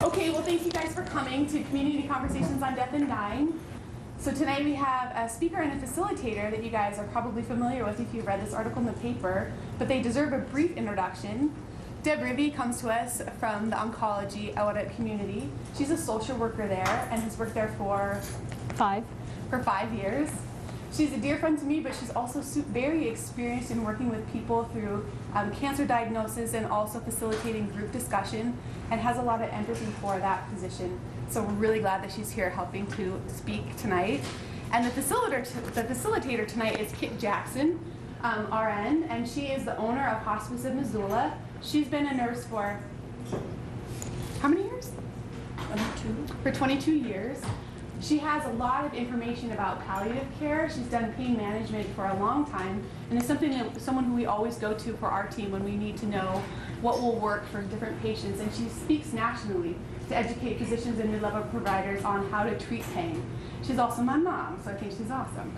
Okay, well, thank you guys for coming to Community Conversations on Death and Dying. So tonight we have a speaker and a facilitator that you guys are probably familiar with if you've read this article in the paper, but they deserve a brief introduction. Deb Rivey comes to us from the oncology Audit community. She's a social worker there and has worked there for 5 years. She's a dear friend to me, but she's also very experienced in working with people through cancer diagnosis and also facilitating group discussion, and has a lot of empathy for that position. So we're really glad that she's here helping to speak tonight. And the facilitator tonight is Kit Jackson, RN, and she is the owner of Hospice of Missoula. She's been a nurse for how many years? 22. For 22 years. She has a lot of information about palliative care. She's done pain management for a long time, and is someone who we always go to for our team when we need to know what will work for different patients. And she speaks nationally to educate physicians and mid-level providers on how to treat pain. She's also my mom, so I think she's awesome.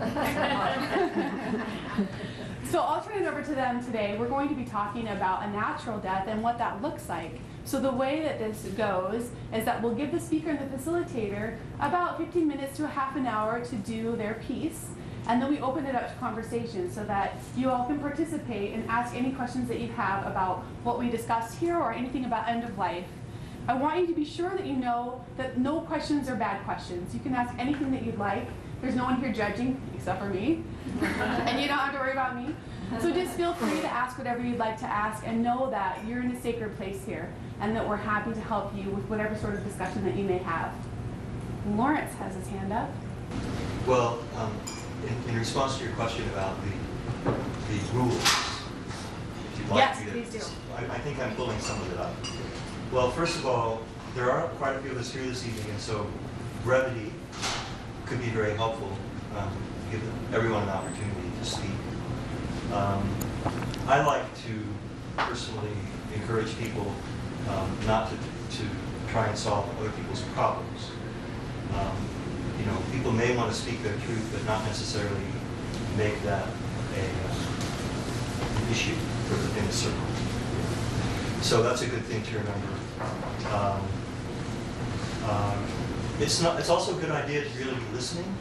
So I'll turn it over to them today. We're going to be talking about a natural death and what that looks like. So the way that this goes is that we'll give the speaker and the facilitator about 15 minutes to a half an hour to do their piece, and then we open it up to conversation so that you all can participate and ask any questions that you have about what we discussed here or anything about end of life. I want you to be sure that you know that no questions are bad questions. You can ask anything that you'd like. There's no one here judging except for me, and you don't have to worry about me. So just feel free to ask whatever you'd like to ask, and know that you're in a sacred place here, and that we're happy to help you with whatever sort of discussion that you may have. Lawrence has his hand up. Well, in response to your question about the rules, if you'd like Yes, me to, please do. I think I'm pulling some of it up. Well, first of all, there are quite a few of us here this evening, and so brevity could be very helpful, give everyone an opportunity to speak. I like to personally encourage people not to try and solve other people's problems. You know, people may want to speak their truth, but not necessarily make that an issue in a circle. So that's a good thing to remember. It's also a good idea to really be listening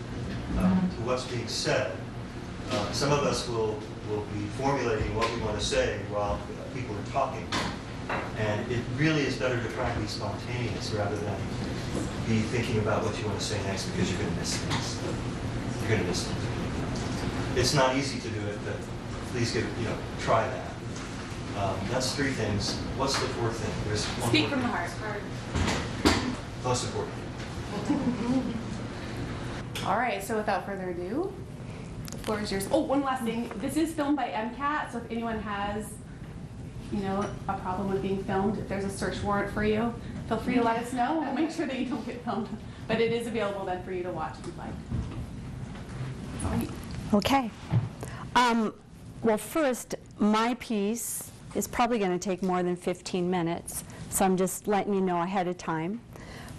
to what's being said. Some of us will be formulating what we want to say while people are talking. And it really is better to try and be spontaneous rather than be thinking about what you want to say next, because you're going to miss things. You're going to miss things. It's not easy to do it, but please try that. That's 3 things. What's the 4th thing? There's one Speak more from the thing. heart. Most important. All right, so without further ado, the floor is yours. Oh, one last thing. This is filmed by MCAT, so if anyone has, a problem with being filmed, if there's a search warrant for you, feel free to let us know. We'll make sure that you don't get filmed. But it is available then for you to watch if you'd like. Sorry. Okay. Well, first, my piece is probably going to take more than 15 minutes, so I'm just letting you know ahead of time.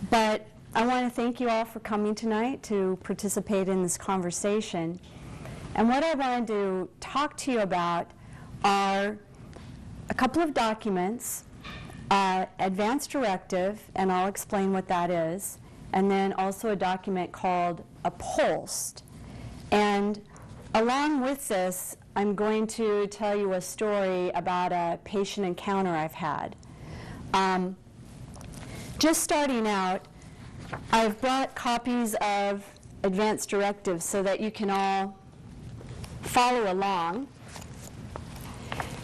But I want to thank you all for coming tonight to participate in this conversation. And what I wanted to talk to you about are a couple of documents, advance directive, and I'll explain what that is, and then also a document called a POST. And along with this, I'm going to tell you a story about a patient encounter I've had. Just starting out, I've brought copies of advance directives so that you can all follow along.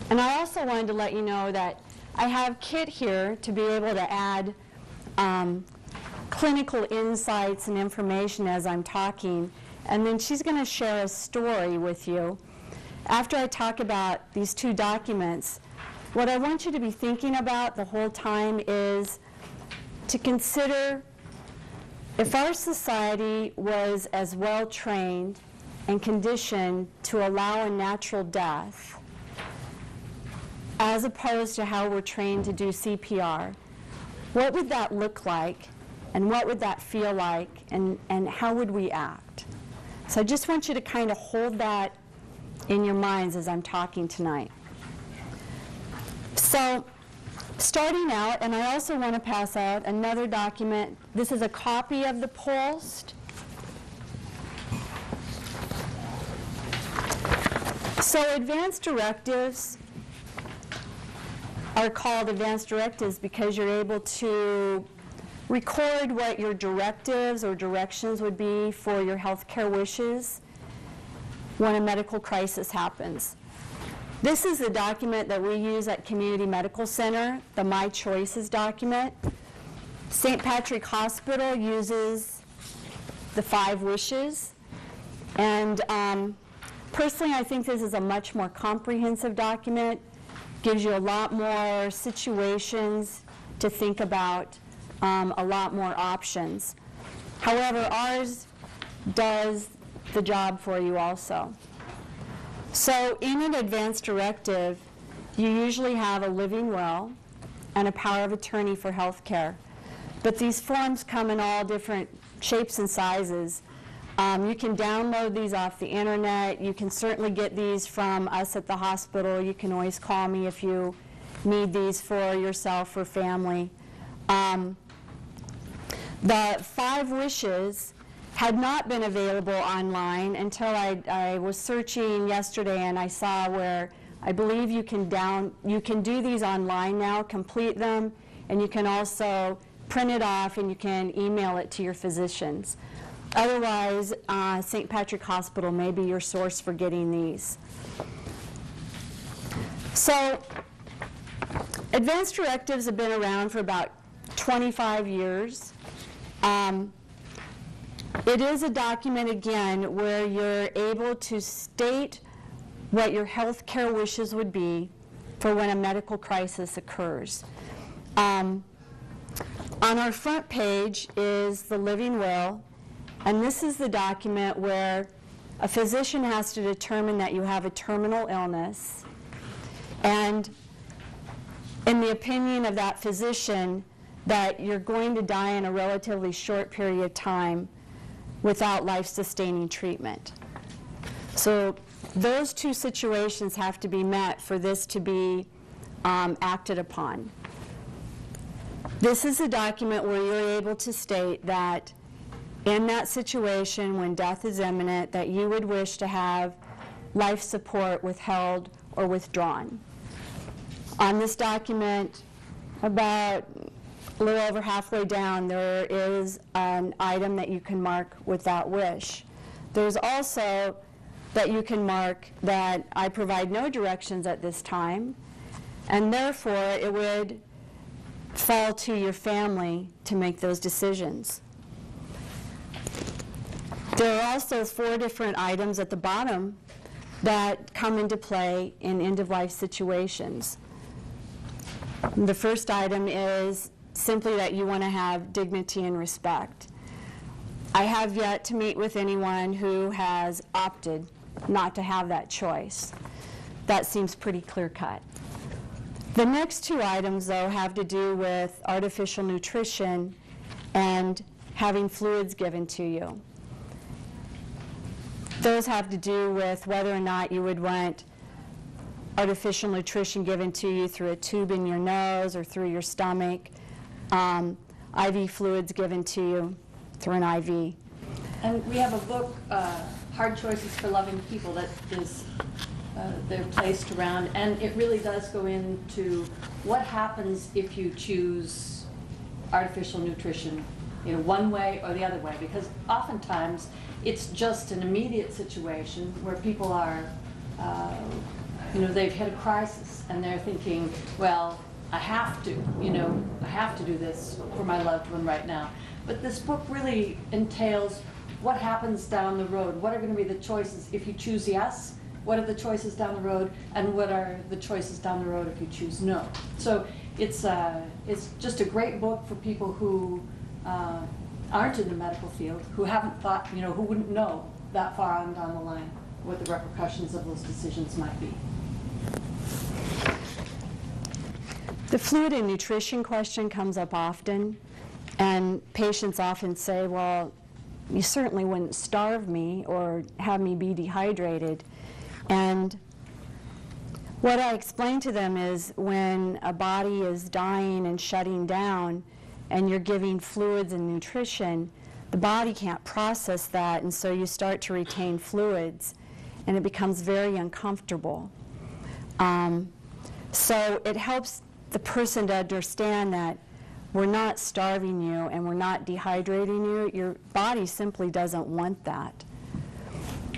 And I also wanted to let you know that I have Kit here to be able to add clinical insights and information as I'm talking, and then she's going to share a story with you. After I talk about these 2 documents, what I want you to be thinking about the whole time is to consider if our society was as well trained and conditioned to allow a natural death, as opposed to how we're trained to do CPR, what would that look like, and what would that feel like, and how would we act? So I just want you to kind of hold that in your minds as I'm talking tonight. So, starting out, and I also want to pass out another document. This is a copy of the POST. So advanced directives are called advanced directives because you're able to record what your directives or directions would be for your healthcare wishes when a medical crisis happens. This is the document that we use at Community Medical Center, the My Choices document. St. Patrick Hospital uses the 5 wishes. And personally, I think this is a much more comprehensive document. Gives you a lot more situations to think about, a lot more options. However, ours does the job for you also. So in an advanced directive, you usually have a living will and a power of attorney for health care. But these forms come in all different shapes and sizes. You can download these off the internet. You can certainly get these from us at the hospital. You can always call me if you need these for yourself or family. The 5 wishes had not been available online until I was searching yesterday, and I saw where I believe you can do these online now, complete them, and you can also print it off and you can email it to your physicians. Otherwise, St. Patrick Hospital may be your source for getting these. So, advanced directives have been around for about 25 years. It is a document, again, where you're able to state what your health care wishes would be for when a medical crisis occurs. On our front page is the living will, and this is the document where a physician has to determine that you have a terminal illness, and in the opinion of that physician, that you're going to die in a relatively short period of time without life-sustaining treatment. So those 2 situations have to be met for this to be acted upon. This is a document where you're able to state that in that situation when death is imminent, that you would wish to have life support withheld or withdrawn. On this document, about a little over halfway down, there is an item that you can mark with that wish. There's also that you can mark that I provide no directions at this time, and therefore it would fall to your family to make those decisions. There are also 4 different items at the bottom that come into play in end-of-life situations. The first item is simply that you want to have dignity and respect. I have yet to meet with anyone who has opted not to have that choice. That seems pretty clear-cut. The next 2 items, though, have to do with artificial nutrition and having fluids given to you. Those have to do with whether or not you would want artificial nutrition given to you through a tube in your nose or through your stomach, IV fluids given to you through an IV. And we have a book, Hard Choices for Loving People, that is they're placed around, and it really does go into what happens if you choose artificial nutrition, one way or the other way, because oftentimes it's just an immediate situation where people are, they've hit a crisis and they're thinking, well, I have to do this for my loved one right now. But this book really entails what happens down the road. What are going to be the choices if you choose yes? What are the choices down the road? And what are the choices down the road if you choose no? So it's just a great book for people who aren't in the medical field, who haven't thought, who wouldn't know that far on down the line, what the repercussions of those decisions might be. The fluid and nutrition question comes up often, and patients often say, well, you certainly wouldn't starve me or have me be dehydrated. And what I explain to them is when a body is dying and shutting down and you're giving fluids and nutrition, the body can't process that, and so you start to retain fluids, and it becomes very uncomfortable. So it helps the person to understand that we're not starving you and we're not dehydrating you. Your body simply doesn't want that.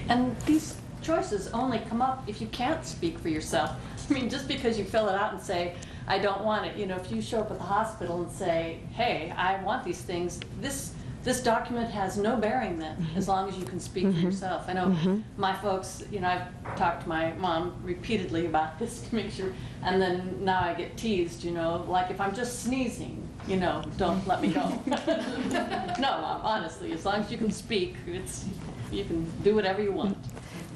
And these choices only come up if you can't speak for yourself. I mean, just because you fill it out and say, I don't want it, you know, if you show up at the hospital and say, hey, I want these things, this document has no bearing then, as long as you can speak for yourself. I know my folks, you know, I've talked to my mom repeatedly about this to make sure, and then now I get teased, you know, like if I'm just sneezing, you know, don't let me go. No, Mom, honestly, as long as you can speak, you can do whatever you want.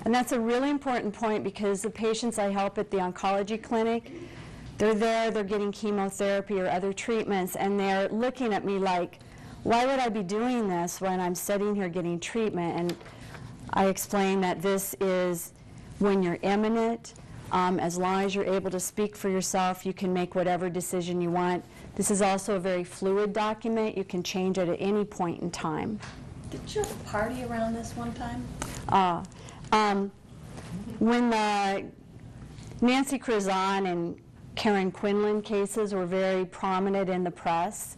And that's a really important point, because the patients I help at the oncology clinic, they're there, they're getting chemotherapy or other treatments, and they're looking at me like, why would I be doing this when I'm sitting here getting treatment? And I explain that this is when you're imminent. As long as you're able to speak for yourself, you can make whatever decision you want. This is also a very fluid document. You can change it at any point in time. Did you have a party around this one time? When the Nancy Curzon and Karen Quinlan cases were very prominent in the press,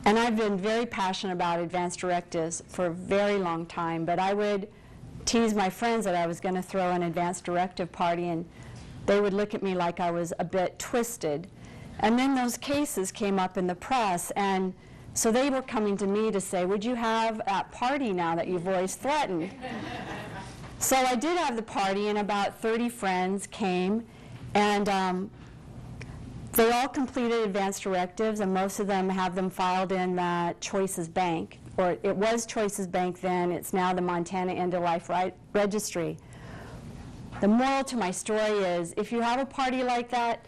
and I've been very passionate about advance directives for a very long time, but I would tease my friends that I was going to throw an advance directive party, and they would look at me like I was a bit twisted. And then those cases came up in the press, and so they were coming to me to say, would you have that party now that you've always threatened? So I did have the party, and about 30 friends came, and they all completed advance directives, and most of them have them filed in the Choices Bank, or it was Choices Bank then, it's now the Montana End of Life Registry. The moral to my story is, if you have a party like that,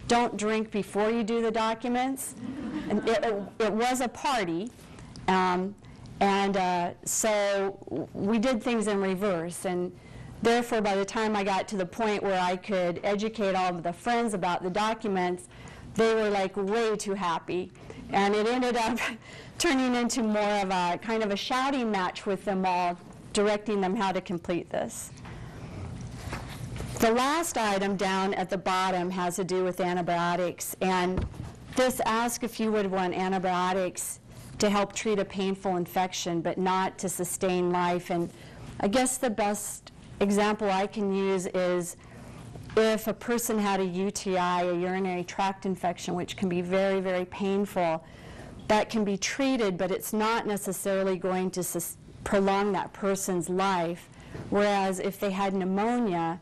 don't drink before you do the documents. And it was a party, so we did things in reverse, and therefore by the time I got to the point where I could educate all of the friends about the documents, they were like way too happy, and it ended up turning into more of a kind of a shouting match with them all, directing them how to complete this. The last item down at the bottom has to do with antibiotics, and this asks if you would want antibiotics to help treat a painful infection, but not to sustain life. And I guess the best example I can use is if a person had a UTI, a urinary tract infection, which can be very, very painful, that can be treated, but it's not necessarily going to prolong that person's life. Whereas if they had pneumonia,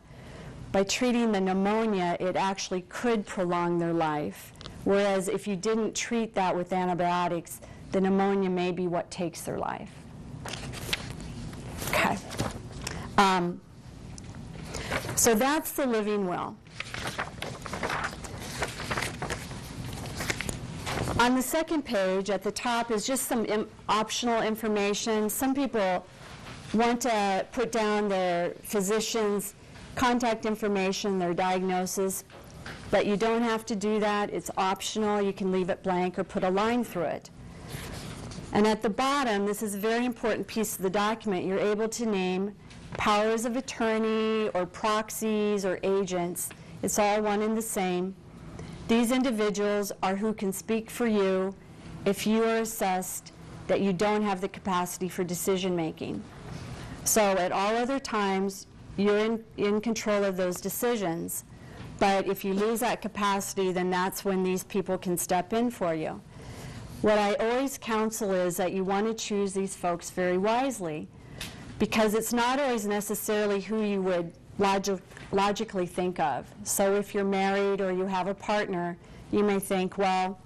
by treating the pneumonia, it actually could prolong their life. Whereas if you didn't treat that with antibiotics, the pneumonia may be what takes their life. Okay. So that's the living will. On the second page at the top is just some optional information. Some people want to put down their physician's contact information, their diagnosis, but you don't have to do that. It's optional. You can leave it blank or put a line through it. And at the bottom, this is a very important piece of the document, you're able to name powers of attorney or proxies or agents. It's all one and the same. These individuals are who can speak for you if you are assessed that you don't have the capacity for decision making. So at all other times, you're in control of those decisions. But if you lose that capacity, then that's when these people can step in for you. What I always counsel is that you want to choose these folks very wisely, because it's not always necessarily who you would logically think of. So if you're married or you have a partner, you may think, well,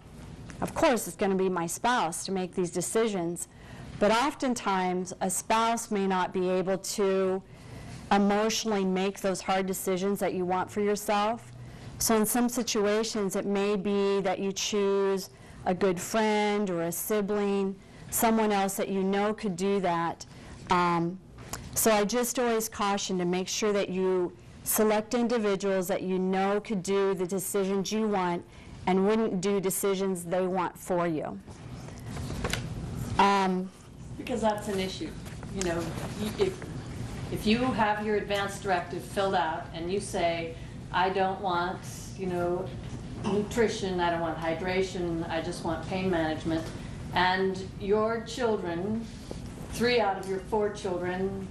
of course it's going to be my spouse to make these decisions. But oftentimes, a spouse may not be able to emotionally make those hard decisions that you want for yourself. So in some situations, it may be that you choose a good friend or a sibling, someone else that you know could do that. So I just always caution to make sure that you select individuals that you know could do the decisions you want and wouldn't do decisions they want for you. Because that's an issue. You know, if you have your advance directive filled out and you say, I don't want, you know, nutrition, I don't want hydration, I just want pain management, and your children, 3 out of your 4 children,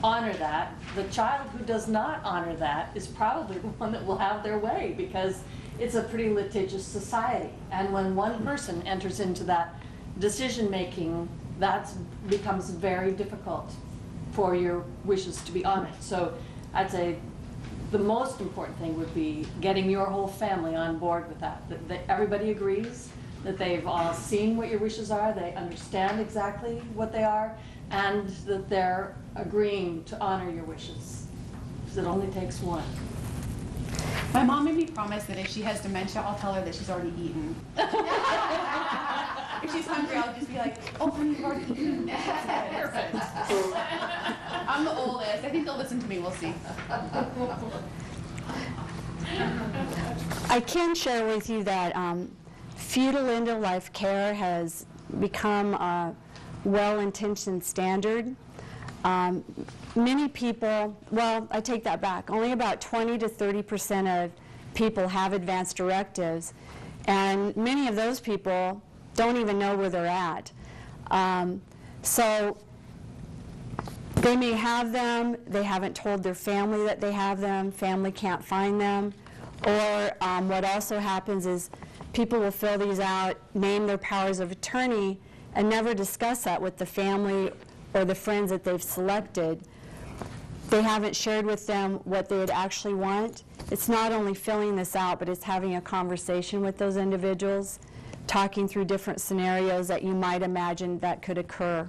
honor that, the child who does not honor that is probably the one that will have their way, because it's a pretty litigious society. And when one person enters into that decision-making, that becomes very difficult for your wishes to be honored. So I'd say the most important thing would be getting your whole family on board with that everybody agrees, that they've all seen what your wishes are, they understand exactly what they are, and that they're agreeing to honor your wishes. Because it only takes one. My mom made me promise that if she has dementia, I'll tell her that she's already eaten. If she's hungry, I'll just be like, oh, honey, you've already eaten. Perfect. I'm the oldest. I think they'll listen to me. We'll see. I can share with you that fetal end-of-life care has become a well-intentioned standard. Many people, well, I take that back. Only about 20 to 30% of people have advance directives, and many of those people don't even know where they're at. So they may have them, they haven't told their family that they have them, family can't find them, or what also happens is people will fill these out, name their powers of attorney, and never discuss that with the family or the friends that they've selected. They haven't shared with them what they'd actually want. It's not only filling this out, but it's having a conversation with those individuals, talking through different scenarios that you might imagine that could occur.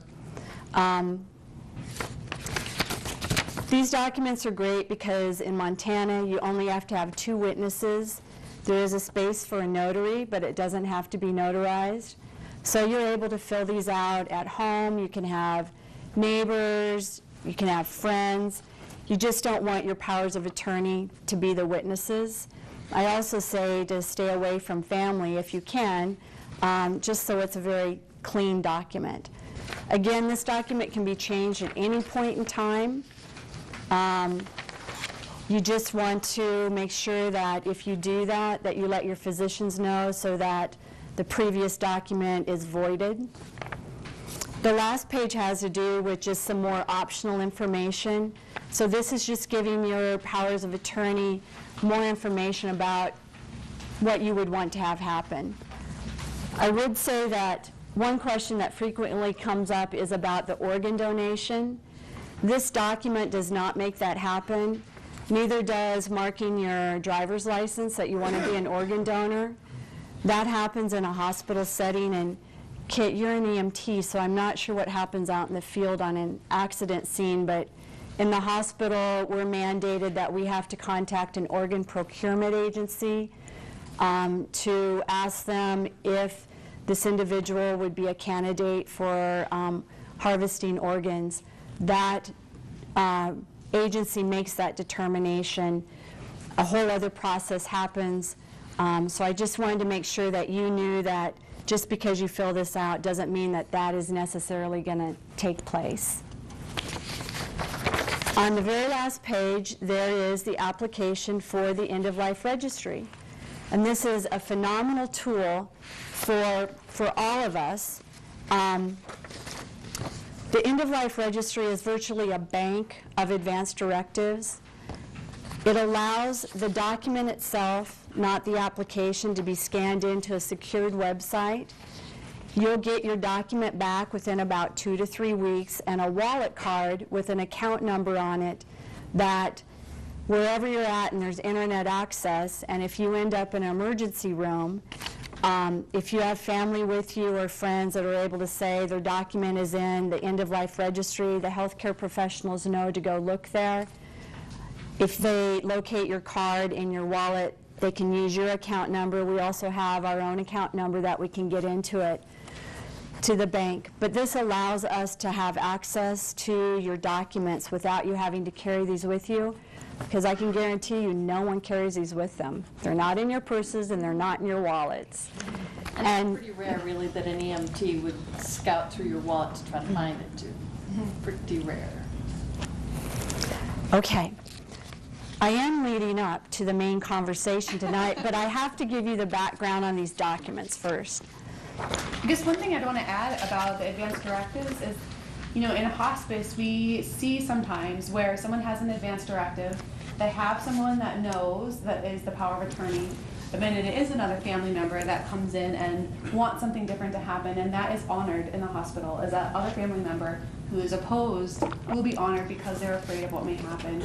These documents are great because in Montana you only have to have 2 witnesses. There is a space for a notary, but it doesn't have to be notarized. So you're able to fill these out at home. You can have neighbors, you can have friends. You just don't want your powers of attorney to be the witnesses. I also say to stay away from family if you can, just so it's a very clean document. Again, this document can be changed at any point in time. You just want to make sure that if you do that, that you let your physicians know so that the previous document is voided. The last page has to do with just some more optional information. So this is just giving your powers of attorney more information about what you would want to have happen. I would say that one question that frequently comes up is about the organ donation. This document does not make that happen. Neither does marking your driver's license that you want to be an organ donor. That happens in a hospital setting, and Kit, you're an EMT, so I'm not sure what happens out in the field on an accident scene, but in the hospital, we're mandated that we have to contact an organ procurement agency to ask them if this individual would be a candidate for harvesting organs. That agency makes that determination. A whole other process happens. So I just wanted to make sure that you knew that just because you fill this out doesn't mean that that is necessarily going to take place. On the very last page, there is the application for the end-of-life registry. And this is a phenomenal tool for all of us. The end-of-life registry is virtually a bank of advance directives. It allows the document itself, not the application, to be scanned into a secured website. You'll get your document back within about 2 to 3 weeks and a wallet card with an account number on it that wherever you're at and there's internet access, and if you end up in an emergency room, If you have family with you or friends that are able to say their document is in the end-of-life registry, the healthcare professionals know to go look there. If they locate your card in your wallet, they can use your account number. We also have our own account number that we can get into it to the bank. But this allows us to have access to your documents without you having to carry these with you, because I can guarantee you no one carries these with them. They're not in your purses and they're not in your wallets. And it's pretty rare, really, that an EMT would scout through your wallet to try to find it, too. Pretty rare. Okay. I am leading up to the main conversation tonight, but I have to give you the background on these documents first. I guess one thing I'd want to add about the advanced directives is, in a hospice, we see sometimes where someone has an advanced directive, they have someone that knows that is the power of attorney, but then it is another family member that comes in and wants something different to happen, and that is honored in the hospital, is that other family member who is opposed will be honored because they're afraid of what may happen.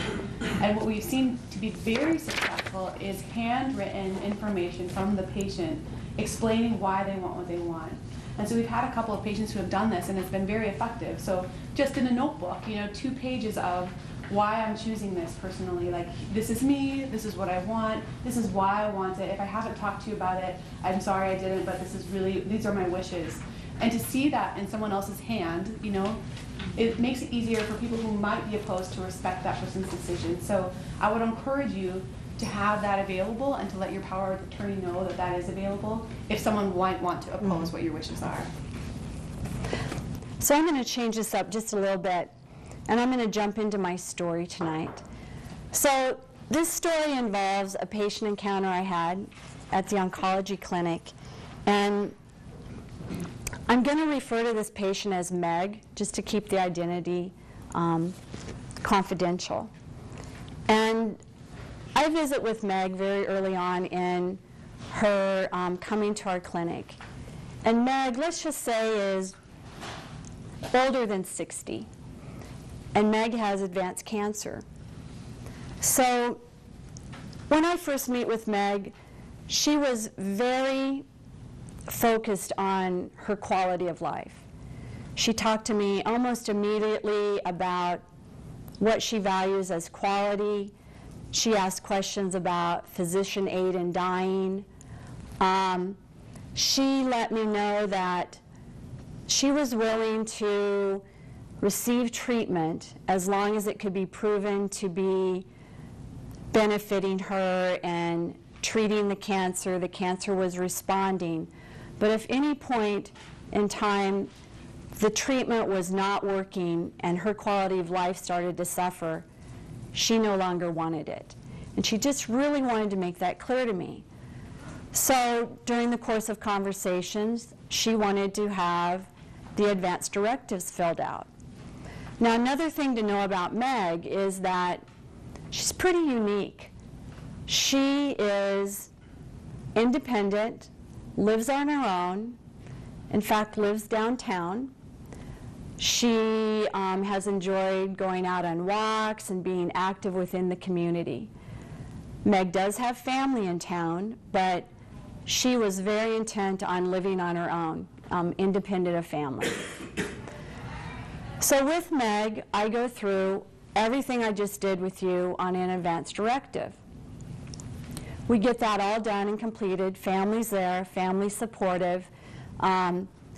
And what we've seen to be very successful is handwritten information from the patient explaining why they want what they want. And so we've had a couple of patients who have done this, and it's been very effective. So just in a notebook, 2 pages of why I'm choosing this personally. Like, this is me, this is what I want, this is why I want it. If I haven't talked to you about it, I'm sorry I didn't, but these are my wishes. And to see that in someone else's hand, it makes it easier for people who might be opposed to respect that person's decision. So I would encourage you to have that available and to let your power of attorney know that that is available if someone might want to oppose what your wishes are. So I'm going to change this up just a little bit, and I'm going to jump into my story tonight. So this story involves a patient encounter I had at the oncology clinic, and I'm going to refer to this patient as Meg, just to keep the identity confidential. And I visit with Meg very early on in her coming to our clinic. And Meg, let's just say, is older than 60. And Meg has advanced cancer. So when I first meet with Meg, she was very focused on her quality of life. She talked to me almost immediately about what she values as quality. She asked questions about physician aid in dying. She let me know that she was willing to receive treatment as long as it could be proven to be benefiting her and treating the cancer was responding. But if any point in time the treatment was not working and her quality of life started to suffer, she no longer wanted it. And she just really wanted to make that clear to me. So during the course of conversations, she wanted to have the advanced directives filled out. Now, another thing to know about Meg is that she's pretty unique. She is independent, lives on her own, in fact, lives downtown. She has enjoyed going out on walks and being active within the community. Meg does have family in town, but she was very intent on living on her own, independent of family. So with Meg, I go through everything I just did with you on an advanced directive. We get that all done and completed. Family's there, family's supportive.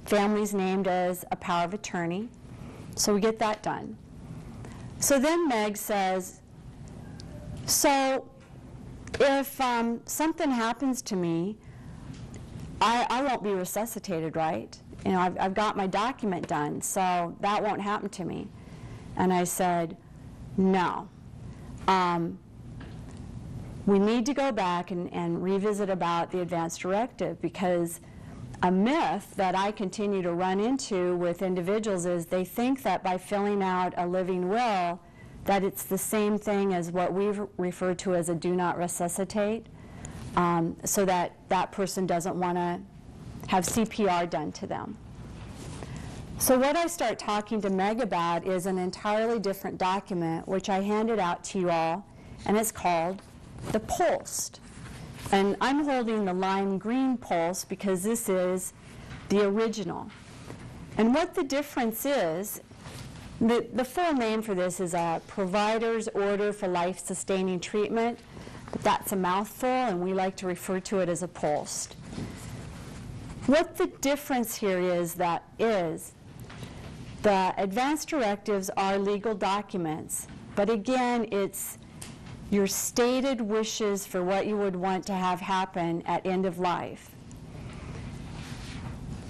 Family's named as a power of attorney. So we get that done. So then Meg says, so if something happens to me, I won't be resuscitated, right? You know, I've got my document done, so that won't happen to me. And I said, no. We need to go back and revisit about the advanced directive, because a myth that I continue to run into with individuals is they think that by filling out a living will that it's the same thing as what we've referred to as a do not resuscitate, so that that person doesn't want to have CPR done to them. So what I start talking to Meg about is an entirely different document which I handed out to you all, and it's called the POLST. And I'm holding the lime green pulse because this is the original. And what the difference is, the full name for this is a provider's order for life-sustaining treatment, but that's a mouthful, and we like to refer to it as a pulsed. What the difference here is the advance directives are legal documents, but again, it's your stated wishes for what you would want to have happen at end of life.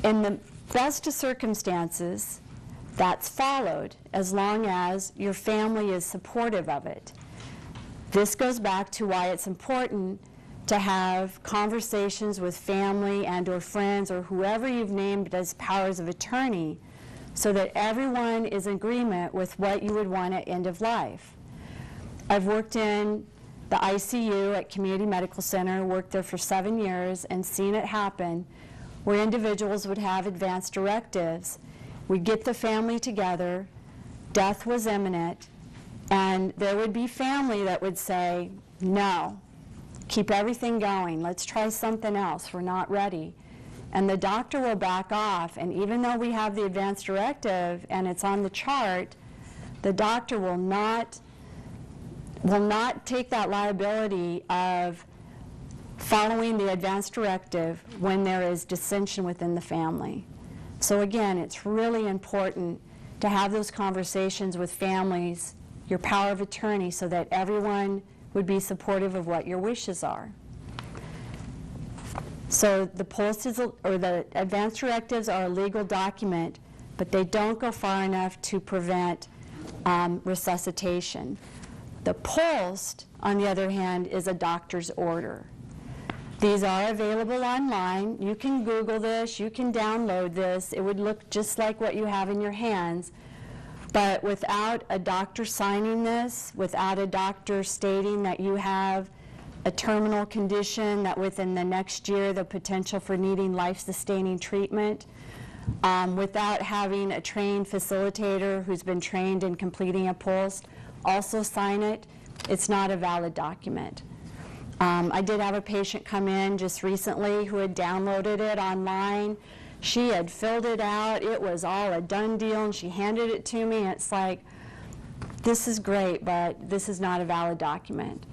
In the best of circumstances, that's followed as long as your family is supportive of it. This goes back to why it's important to have conversations with family and or friends or whoever you've named as powers of attorney so that everyone is in agreement with what you would want at end of life. I've worked in the ICU at Community Medical Center, worked there for 7 years, and seen it happen where individuals would have advance directives. We'd get the family together, death was imminent, and there would be family that would say, no, keep everything going, let's try something else, we're not ready. And the doctor will back off, and even though we have the advance directive and it's on the chart, the doctor will not take that liability of following the advance directive when there is dissension within the family. So again, it's really important to have those conversations with families, your power of attorney, so that everyone would be supportive of what your wishes are. So the pulses or the advance directives are a legal document, but they don't go far enough to prevent resuscitation. The pulsed, on the other hand, is a doctor's order. These are available online. You can Google this, you can download this. It would look just like what you have in your hands, but without a doctor signing this, without a doctor stating that you have a terminal condition, that within the next year the potential for needing life-sustaining treatment, without having a trained facilitator who's been trained in completing a pulse also sign it, it's not a valid document. I did have a patient come in just recently who had downloaded it online. She had filled it out. It was all a done deal, and she handed it to me. And it's like, this is great, but this is not a valid document.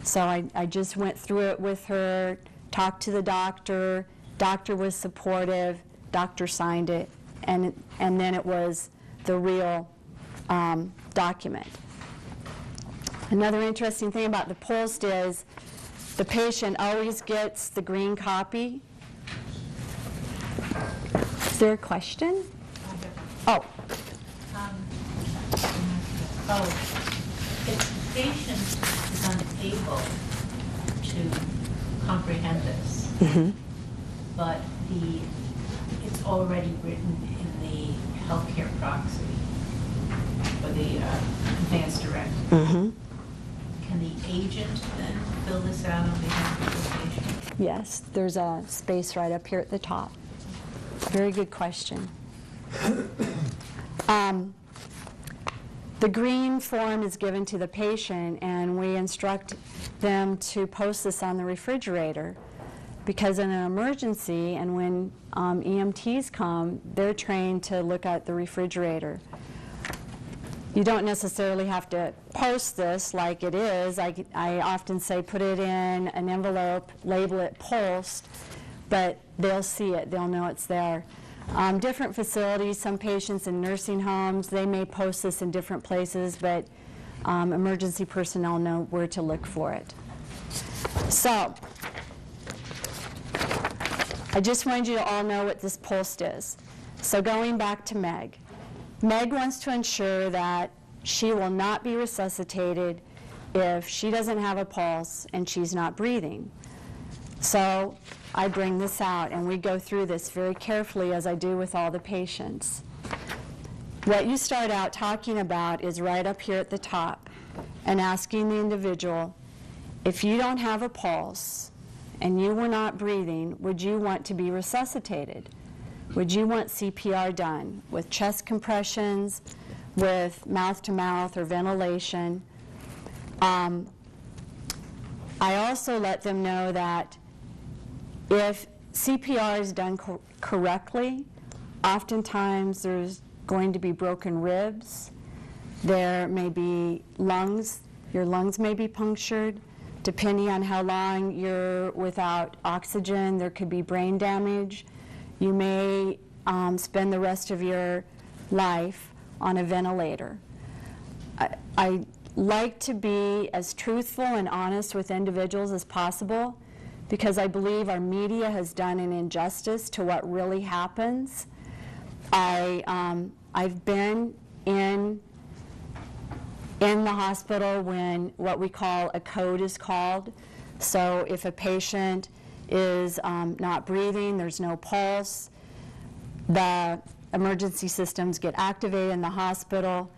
So I just went through it with her, talked to the doctor. Doctor was supportive. Doctor signed it, and then it was the real document. Another interesting thing about the pulsed is the patient always gets the green copy. Is there a question? Oh. If the patient is unable to comprehend this, but it's already written in the healthcare proxy or the advance directive, can the agent then fill this out on behalf of the patient? Yes, there's a space right up here at the top. Very good question. The green form is given to the patient, and we instruct them to post this on the refrigerator, because in an emergency and when EMTs come, they're trained to look at the refrigerator. You don't necessarily have to post this like it is. I often say put it in an envelope, label it pulsed, but they'll see it, they'll know it's there. Different facilities, some patients in nursing homes, they may post this in different places, but emergency personnel know where to look for it. So, I just wanted you to all know what this pulsed is. So going back to Meg. Meg wants to ensure that she will not be resuscitated if she doesn't have a pulse and she's not breathing. So I bring this out, and we go through this very carefully, as I do with all the patients. What you start out talking about is right up here at the top, and asking the individual, if you don't have a pulse and you were not breathing, would you want to be resuscitated? Would you want CPR done with chest compressions, with mouth-to-mouth or ventilation? I also let them know that if CPR is done correctly, oftentimes there's going to be broken ribs. There may be lungs. Your lungs may be punctured. Depending on how long you're without oxygen, there could be brain damage. You may spend the rest of your life on a ventilator. I like to be as truthful and honest with individuals as possible because I believe our media has done an injustice to what really happens. I've been in the hospital when what we call a code is called. So if a patient is not breathing, there's no pulse, the emergency systems get activated in the hospital.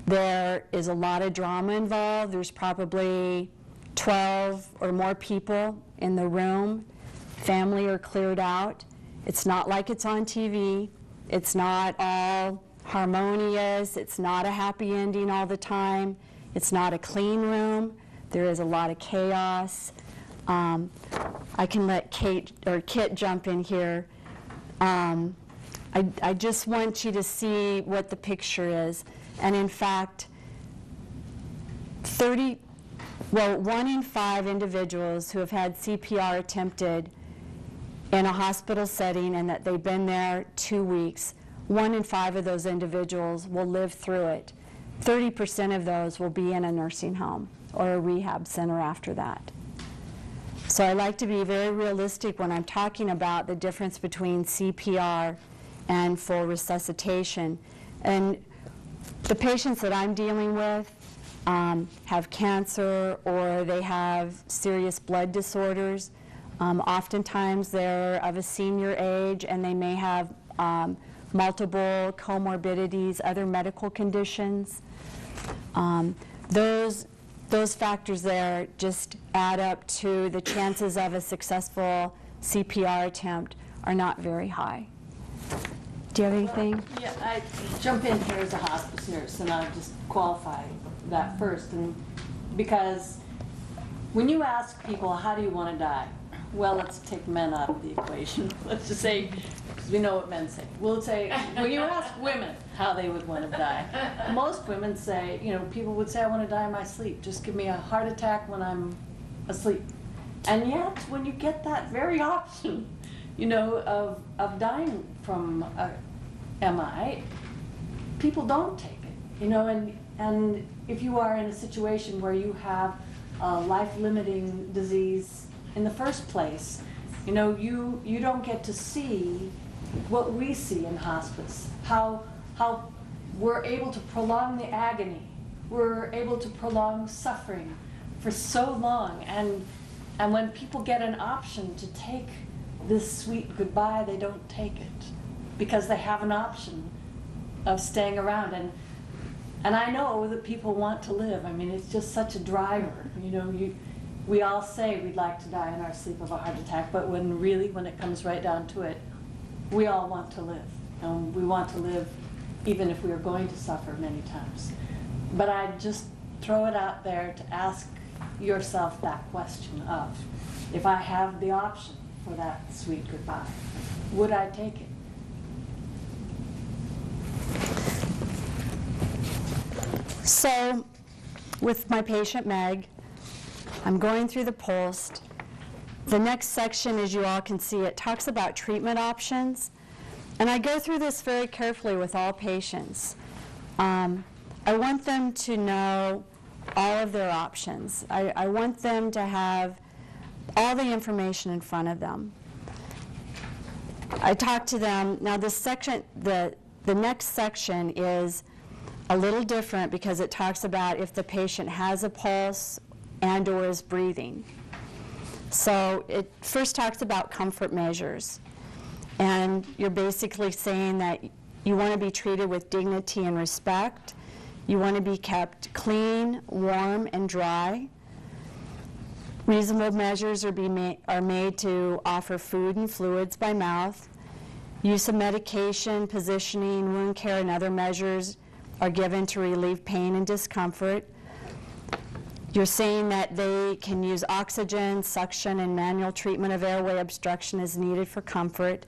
There is a lot of drama involved. There's probably 12 or more people in the room. Family are cleared out. It's not like it's on TV. It's not all harmonious. It's not a happy ending all the time. It's not a clean room. There is a lot of chaos. I can let Kit jump in here. I just want you to see what the picture is. And in fact, 1 in 5 individuals who have had CPR attempted in a hospital setting and that they've been there 2 weeks, 1 in 5 of those individuals will live through it. 30% of those will be in a nursing home or a rehab center after that. So I like to be very realistic when I'm talking about the difference between CPR and full resuscitation. And the patients that I'm dealing with have cancer or they have serious blood disorders. Oftentimes they're of a senior age and they may have multiple comorbidities, other medical conditions. Those factors there just add up to the chances of a successful CPR attempt are not very high. Do you have anything? Yeah, I jump in here as a hospice nurse, and I'll just qualify that first. And because when you ask people, how do you want to die? Well, let's take men out of the equation. Let's just say, because we know what men say. We'll say, when you ask women how they would want to die, most women say, people would say, I want to die in my sleep. Just give me a heart attack when I'm asleep. And yet, when you get that very option, of dying from MI, people don't take it, and if you are in a situation where you have a life-limiting disease in the first place, you don't get to see what we see in hospice, how we're able to prolong the agony, we're able to prolong suffering for so long, and when people get an option to take this sweet goodbye, they don't take it because they have an option of staying around. And I know that people want to live. I mean, it's just such a driver. We all say we'd like to die in our sleep of a heart attack, but when it comes right down to it, we all want to live. And we want to live even if we are going to suffer many times. But I just throw it out there to ask yourself that question of, if I have the option for that sweet goodbye, would I take it? So, with my patient Meg, I'm going through the post. The next section, as you all can see, it talks about treatment options. And I go through this very carefully with all patients. I want them to know all of their options. I want them to have all the information in front of them. I talk to them. Now this section, the next section is a little different because it talks about if the patient has a pulse and or is breathing. So it first talks about comfort measures. And you're basically saying that you want to be treated with dignity and respect. You want to be kept clean, warm, and dry. Reasonable measures are made to offer food and fluids by mouth. Use of medication, positioning, wound care, and other measures are given to relieve pain and discomfort. You're saying that they can use oxygen, suction, and manual treatment of airway obstruction as needed for comfort.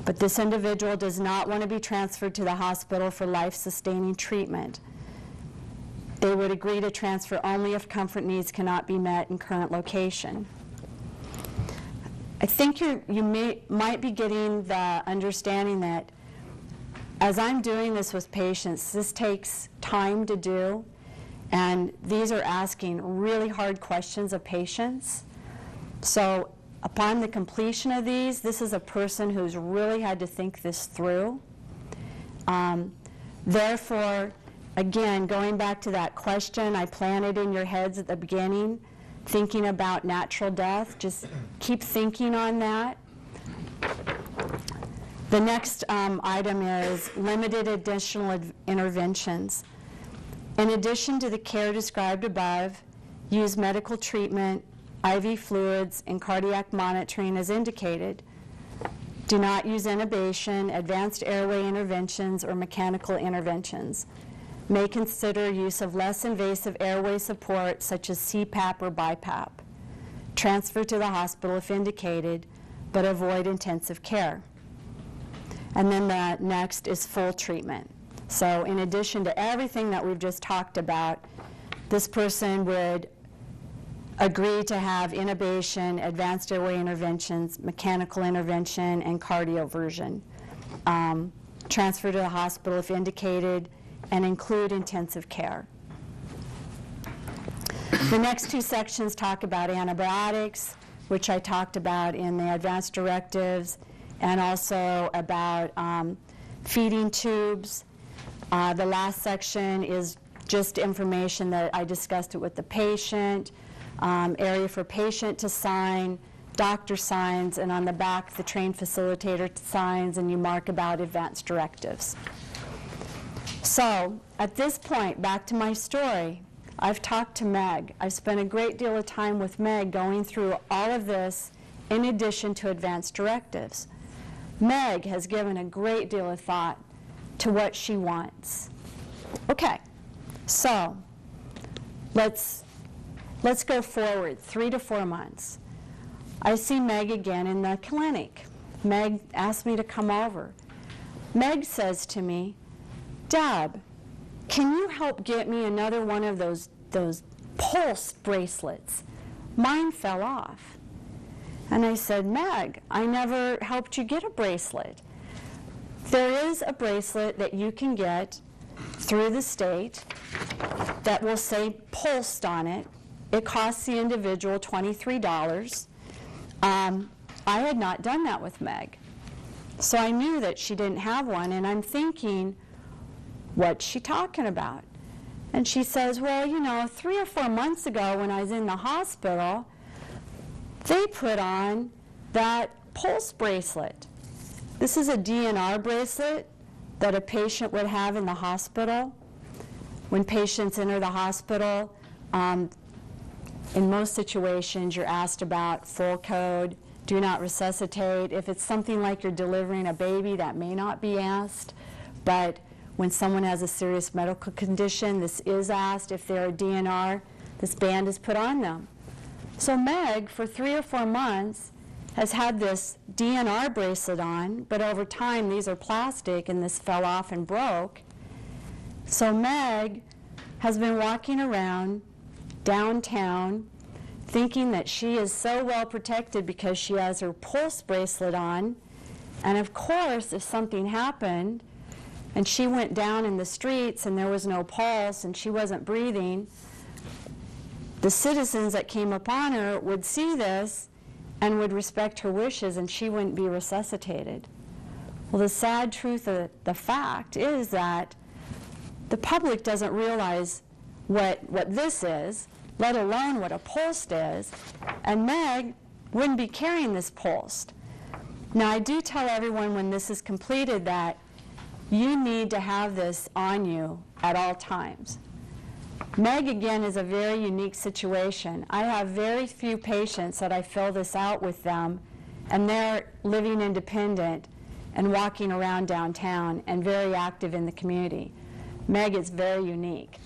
But this individual does not want to be transferred to the hospital for life-sustaining treatment. They would agree to transfer only if comfort needs cannot be met in current location. I think you might be getting the understanding that as I'm doing this with patients, this takes time to do, and these are asking really hard questions of patients. So upon the completion of these, this is a person who's really had to think this through. Therefore, again, going back to that question I planted in your heads at the beginning, thinking about natural death, just keep thinking on that. The next item is limited additional interventions. In addition to the care described above, use medical treatment, IV fluids, and cardiac monitoring as indicated. Do not use intubation, advanced airway interventions, or mechanical interventions. May consider use of less invasive airway support such as CPAP or BiPAP. Transfer to the hospital if indicated, but avoid intensive care. And then the next is full treatment. So in addition to everything that we've just talked about, this person would agree to have intubation, advanced airway interventions, mechanical intervention, and cardioversion. Transfer to the hospital if indicated, and include intensive care. The next two sections talk about antibiotics, which I talked about in the advanced directives, and also about feeding tubes. The last section is just information that I discussed it with the patient, area for patient to sign, doctor signs, and on the back the trained facilitator signs, and you mark about advanced directives. So at this point, back to my story, I've talked to Meg. I've spent a great deal of time with Meg going through all of this in addition to advanced directives. Meg has given a great deal of thought to what she wants. Okay, so let's go forward 3 to 4 months. I see Meg again in the clinic. Meg asked me to come over. Meg says to me, Deb, can you help get me another one of those pulse bracelets? Mine fell off. And I said, Meg, I never helped you get a bracelet. There is a bracelet that you can get through the state that will say pulsed on it. It costs the individual $23. I had not done that with Meg. So I knew that she didn't have one, and I'm thinking, what's she talking about? And she says, well, 3 or 4 months ago when I was in the hospital, they put on that pulse bracelet. This is a DNR bracelet that a patient would have in the hospital. When patients enter the hospital, in most situations, you're asked about full code, do not resuscitate. If it's something like you're delivering a baby, that may not be asked. But when someone has a serious medical condition, this is asked. If they're a DNR, this band is put on them. So Meg, for 3 or 4 months, has had this DNR bracelet on, but over time, these are plastic, and this fell off and broke. So Meg has been walking around downtown thinking that she is so well protected because she has her pulse bracelet on. And of course, if something happened and she went down in the streets and there was no pulse and she wasn't breathing, the citizens that came upon her would see this and would respect her wishes, and she wouldn't be resuscitated. Well, the sad truth of the fact is that the public doesn't realize what this is, let alone what a pulsed is, and Meg wouldn't be carrying this pulsed. Now, I do tell everyone when this is completed that you need to have this on you at all times. Meg, again, is a very unique situation. I have very few patients that I fill this out with them, and they're living independent and walking around downtown and very active in the community. Meg is very unique.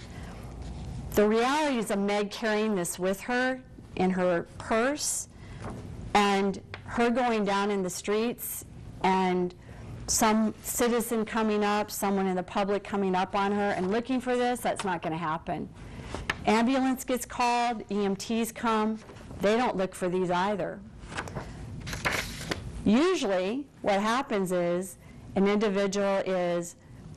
The reality is of Meg carrying this with her in her purse, and her going down in the streets, and some citizen coming up, someone in the public coming up on her and looking for this, that's not going to happen. Ambulance gets called, EMTs come, they don't look for these either. Usually what happens is an individual is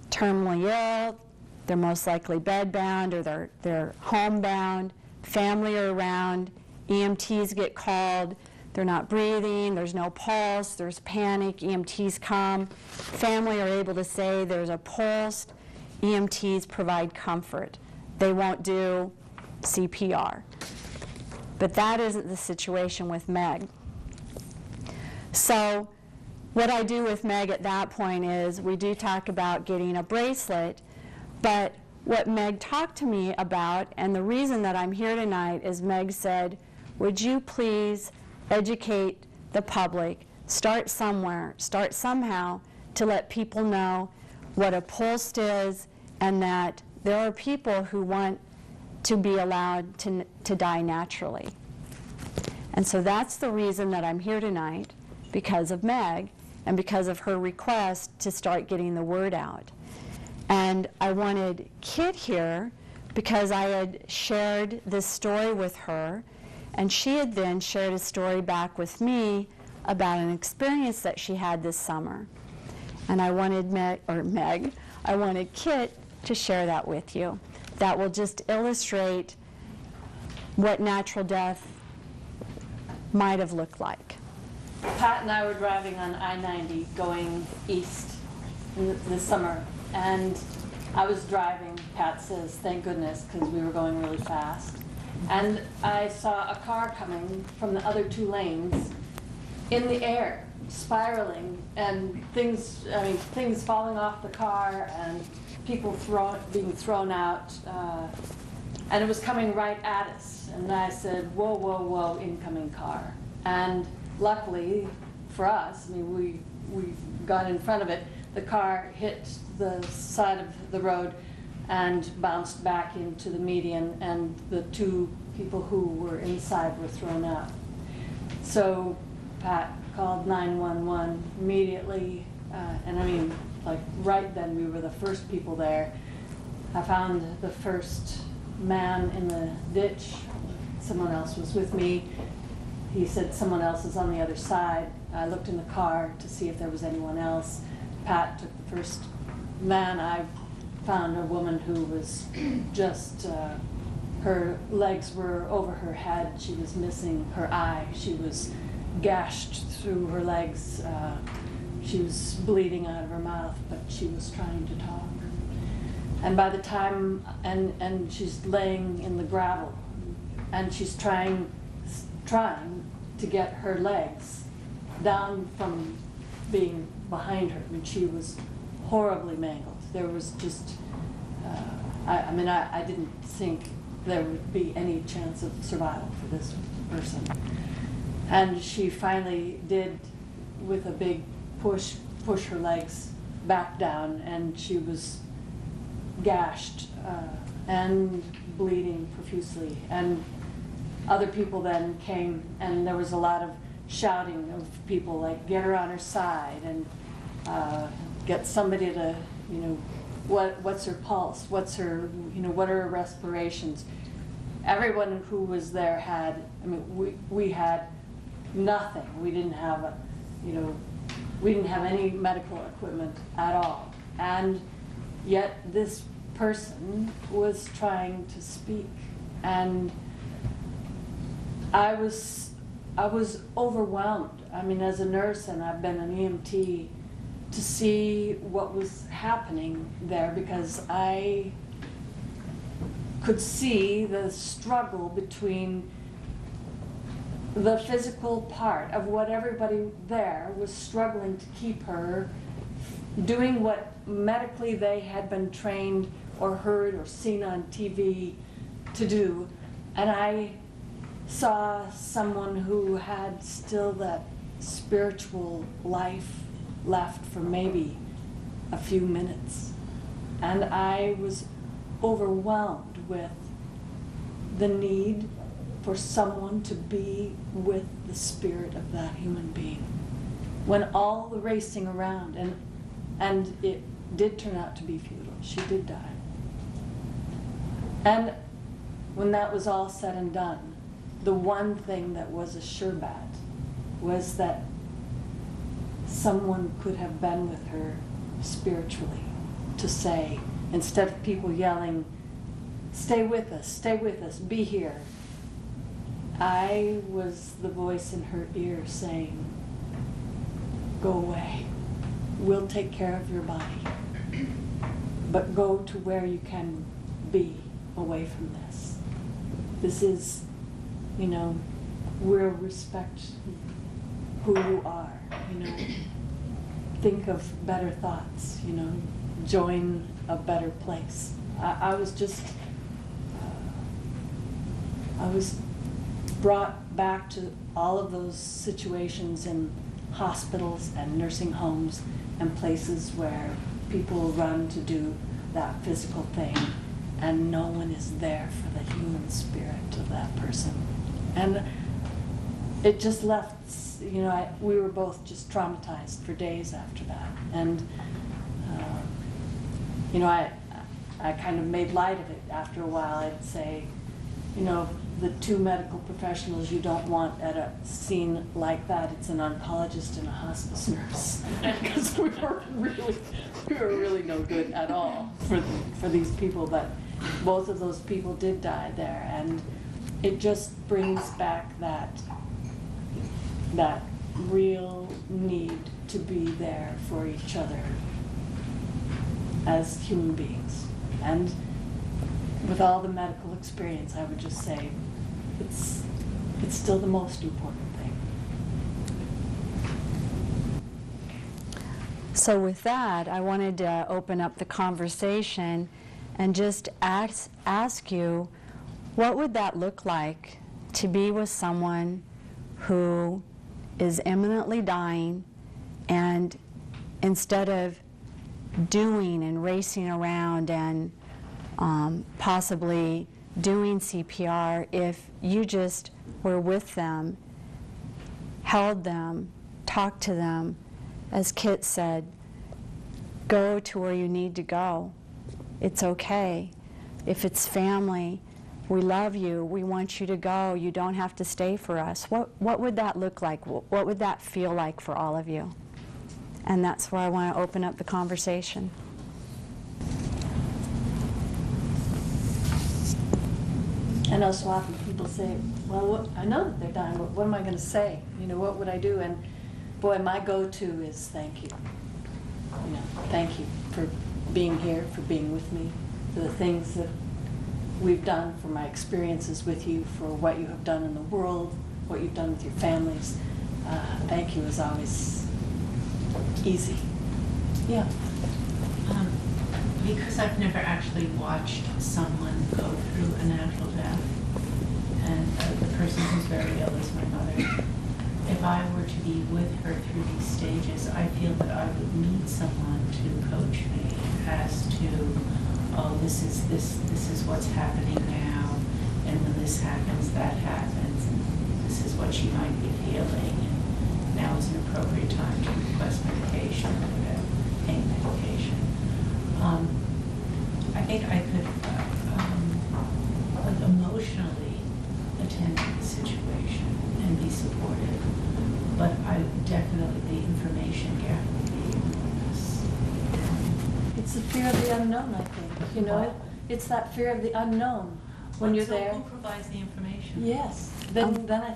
terminally ill, they're most likely bedbound or they're homebound, family are around, EMTs get called, they're not breathing, there's no pulse, there's panic, EMTs come, family are able to say there's a pulse, EMTs provide comfort. They won't do CPR. But that isn't the situation with Meg. So what I do with Meg at that point is we do talk about getting a bracelet, but what Meg talked to me about, and the reason that I'm here tonight, is Meg said, would you please educate the public, start somewhere, start somehow to let people know what a pulse is, and that there are people who want to be allowed to die naturally. And so that's the reason that I'm here tonight, because of Meg and because of her request to start getting the word out. And I wanted Kit here because I had shared this story with her, and she had then shared a story back with me about an experience that she had this summer. And I wanted I wanted Kit to share that with you. That will just illustrate what natural death might have looked like. Pat and I were driving on I-90 going east this summer, and I was driving. Pat says, thank goodness, because we were going really fast. And I saw a car coming from the other two lanes in the air, spiraling, and things falling off the car, and people being thrown out, and it was coming right at us. And I said, whoa, whoa, whoa, incoming car. And luckily for us, we got in front of it. The car hit the side of the road and bounced back into the median, and the two people who were inside were thrown out. So Pat called 911 immediately, and right then we were the first people there. I found the first man in the ditch. Someone else was with me. He said someone else is on the other side. I looked in the car to see if there was anyone else. Pat took the first man. I found a woman who was just, her legs were over her head. She was missing her eye. She was gashed through her legs. She was bleeding out of her mouth, but she was trying to talk. And by the time, and she's laying in the gravel, and she's trying to get her legs down from being behind her. I mean, she was horribly mangled. There was just, I didn't think there would be any chance of survival for this person. And she finally did, with a big push her legs back down, and she was gashed and bleeding profusely. And other people then came, and there was a lot of shouting of people like, get her on her side, and get somebody to, what's her pulse, what's her, what are her respirations. Everyone who was there had, we had nothing. We didn't have we didn't have any medical equipment at all. And yet this person was trying to speak. And I was overwhelmed. As a nurse, and I've been an EMT, to see what was happening there, because I could see the struggle between the physical part of what everybody there was struggling to keep her doing what medically they had been trained or heard or seen on TV to do. And I saw someone who had still that spiritual life left for maybe a few minutes. And I was overwhelmed with the need for someone to be with the spirit of that human being. When all the racing around, and it did turn out to be futile, she did die. And when that was all said and done, the one thing that was a sure bet was that someone could have been with her spiritually to say, instead of people yelling, stay with us, be here. I was the voice in her ear saying, go away. We'll take care of your body. But go to where you can be away from this. This is, we'll respect who you are, Think of better thoughts, join a better place. I was just, I was brought back to all of those situations in hospitals and nursing homes and places where people run to do that physical thing, and no one is there for the human spirit of that person. And it just left, we were both just traumatized for days after that. And, I kind of made light of it after a while. I'd say, the two medical professionals you don't want at a scene like that, it's an oncologist and a hospice nurse. Because we were really no good at all for these people, but both of those people did die there, and it just brings back that real need to be there for each other as human beings. And with all the medical experience, I would just say it's still the most important thing. So with that, I wanted to open up the conversation and just ask you, what would that look like to be with someone who is imminently dying, and instead of doing and racing around and possibly doing CPR, if you just were with them, held them, talked to them, as Kit said, go to where you need to go. It's okay. If it's family, we love you, we want you to go, you don't have to stay for us. What would that look like? What would that feel like for all of you? And that's where I want to open up the conversation. I know so often people say, well, I know that they're dying, but what am I going to say? What would I do? And boy, my go-to is thank you. Thank you for being here, for being with me, for the things that we've done, for my experiences with you, for what you have done in the world, what you've done with your families. Thank you is always easy. Yeah. Because I've never actually watched someone go through a natural death, and the person who's very ill is my mother. If I were to be with her through these stages, I feel that I would need someone to coach me as to, oh, this is what's happening now, and when this happens, that happens, and this is what she might be feeling, and now is an appropriate time to request medication or pain medication. I think I could emotionally attend to the situation and be supportive, but definitely the information gap would be enormous. It's the fear of the unknown, I think, What? It's that fear of the unknown when you're So there. who provides the information? Yes, then I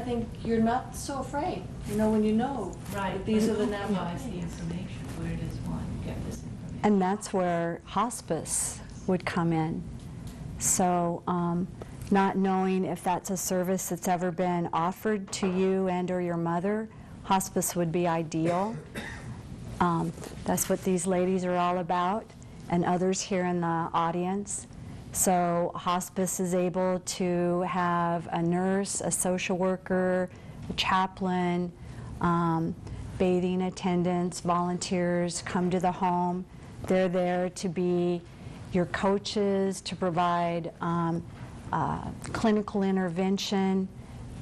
think you're not so afraid, when you know Right, that these but are the who natural provides the things. information? Where does one get this information? And that's where hospice would come in. So not knowing if that's a service that's ever been offered to you and or your mother, hospice would be ideal. That's what these ladies are all about, and others here in the audience. So hospice is able to have a nurse, a social worker, a chaplain, bathing attendants, volunteers come to the home. They're there to be your coaches, to provide clinical intervention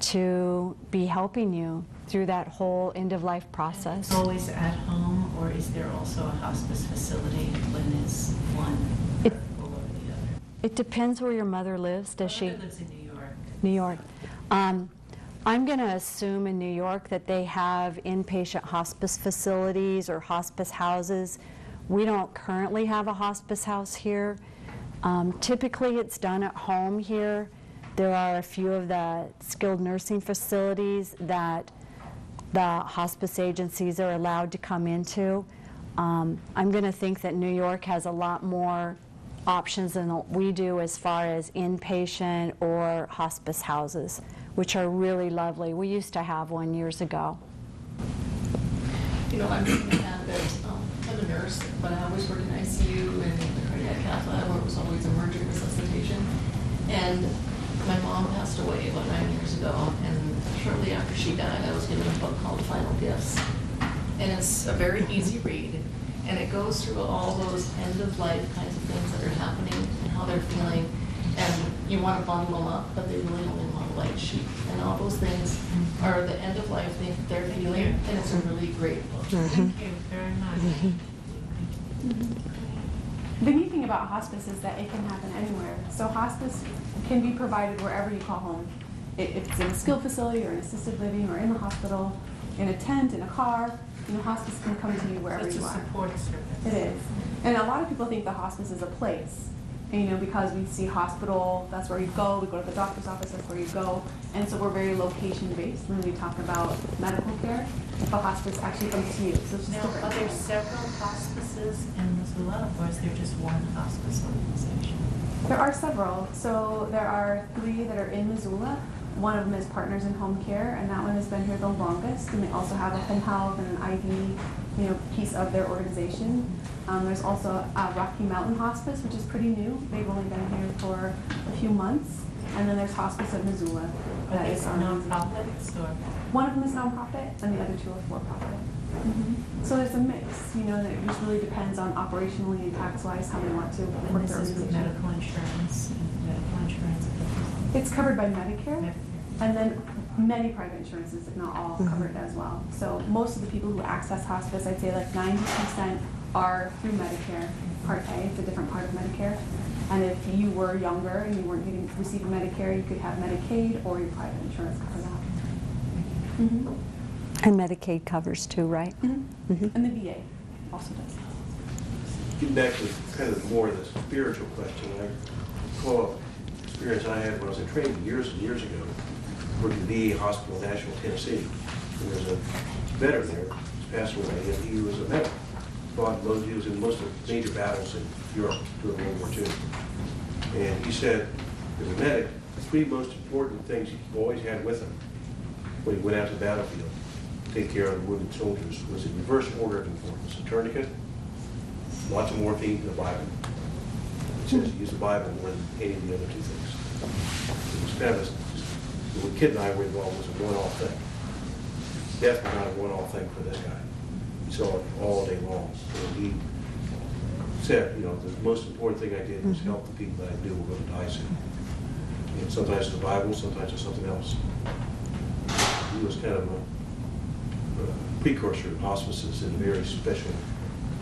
to be helping you through that whole end-of-life process. Always at home, or is there also a hospice facility? When is one It- or the other? It depends where your mother lives. Does My she? mother lives in New York. New York. I'm going to assume in New York that they have inpatient hospice facilities or hospice houses. We don't currently have a hospice house here. Typically, it's done at home here. There are a few of the skilled nursing facilities that the hospice agencies are allowed to come into. I'm going to think that New York has a lot more options than we do as far as inpatient or hospice houses, which are really lovely. We used to have one years ago. You know, I'm looking at that, I'm a nurse, but I always worked in ICU and the cardiac cath lab where it was always emergent resuscitation. And my mom passed away about 9 years ago, and shortly after she died, I was given a book called Final Gifts. And it's a very easy read, and it goes through all those end-of-life kinds of things that are happening and how they're feeling. And you want to bundle them up, but they really only want a light sheet. And all those things are the end-of-life thing that they're feeling, and it's a really great book. Thank you very much. The neat thing about hospice is that it can happen anywhere. So hospice can be provided wherever you call home. If it's in a skilled facility or an assisted living or in the hospital, in a tent, in a car, you know, hospice can come to you wherever It's you a are. support service. It is. And a lot of people think the hospice is a place. And, you know, because we see hospital, that's where you go. We go to the doctor's office, that's where you go. And so we're very location-based when we talk about medical care. The hospice actually comes to you. So it's just Now, different. are there several hospices in Missoula, or is there just one hospice organization? There are several. So there are 3 that are in Missoula. One of them is Partners in Home Care, and that one has been here the longest. And they also have a home health and an IV, you know, piece of their organization. There's also Rocky Mountain Hospice, which is pretty new. They've only been here for a few months. And then there's Hospice of Missoula. Are That these is nonprofits, or? one of them is nonprofit, and the other 2 are for-profit. So there's a mix, you know, that it just really depends on operationally and tax-wise how they want to And work this their is with organization. medical insurance, and medical insurance. It's covered by Medicare, Medicare. and then many private insurances, if not all, cover it as well. So most of the people who access hospice, I'd say like 90% are through Medicare, Part A. It's a different part of Medicare. And if you were younger and you weren't receiving Medicare, you could have Medicaid or your private insurance cover that. And Medicaid covers too, right? And the VA also does. Getting back to kind of more of the spiritual question, I recall an experience I had when I was in training years and years ago, working at the VA hospital in Nashville, Tennessee. And there's a veteran there, who's passed away, and he was a medic. He was in most of the major battles in Europe during World War II. And he said, as a medic, the 3 most important things he always had with him when he went out to the battlefield to take care of the wounded soldiers was in reverse order of importance: a tourniquet, lots of morphine, and the Bible. He says he used the Bible more than any of the other 2 things. It was kind of what Kid and I were involved was a one-off thing. Death was not a one-off thing for this guy. He saw it all day long. And he said, you know, the most important thing I did was help the people that I knew were going to die soon. And sometimes it's the Bible, sometimes it's something else. He was kind of a precursor of hospices in a very special,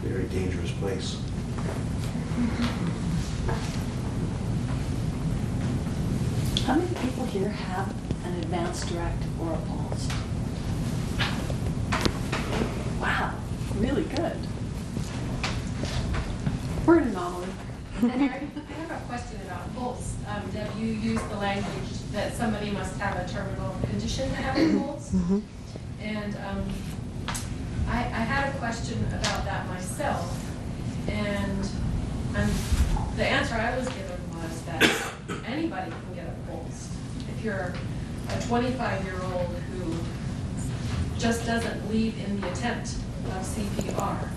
very dangerous place. How many people here have an advanced direct or a pulse? Wow, really good. We're an anomaly. And I have a question about pulse. Deb, you used the language that somebody must have a terminal condition to have a pulse. And I had a question about that myself. And the answer I was given was that anybody can get a pulse. If you're a 25-year-old who just doesn't lead in the attempt of CPR,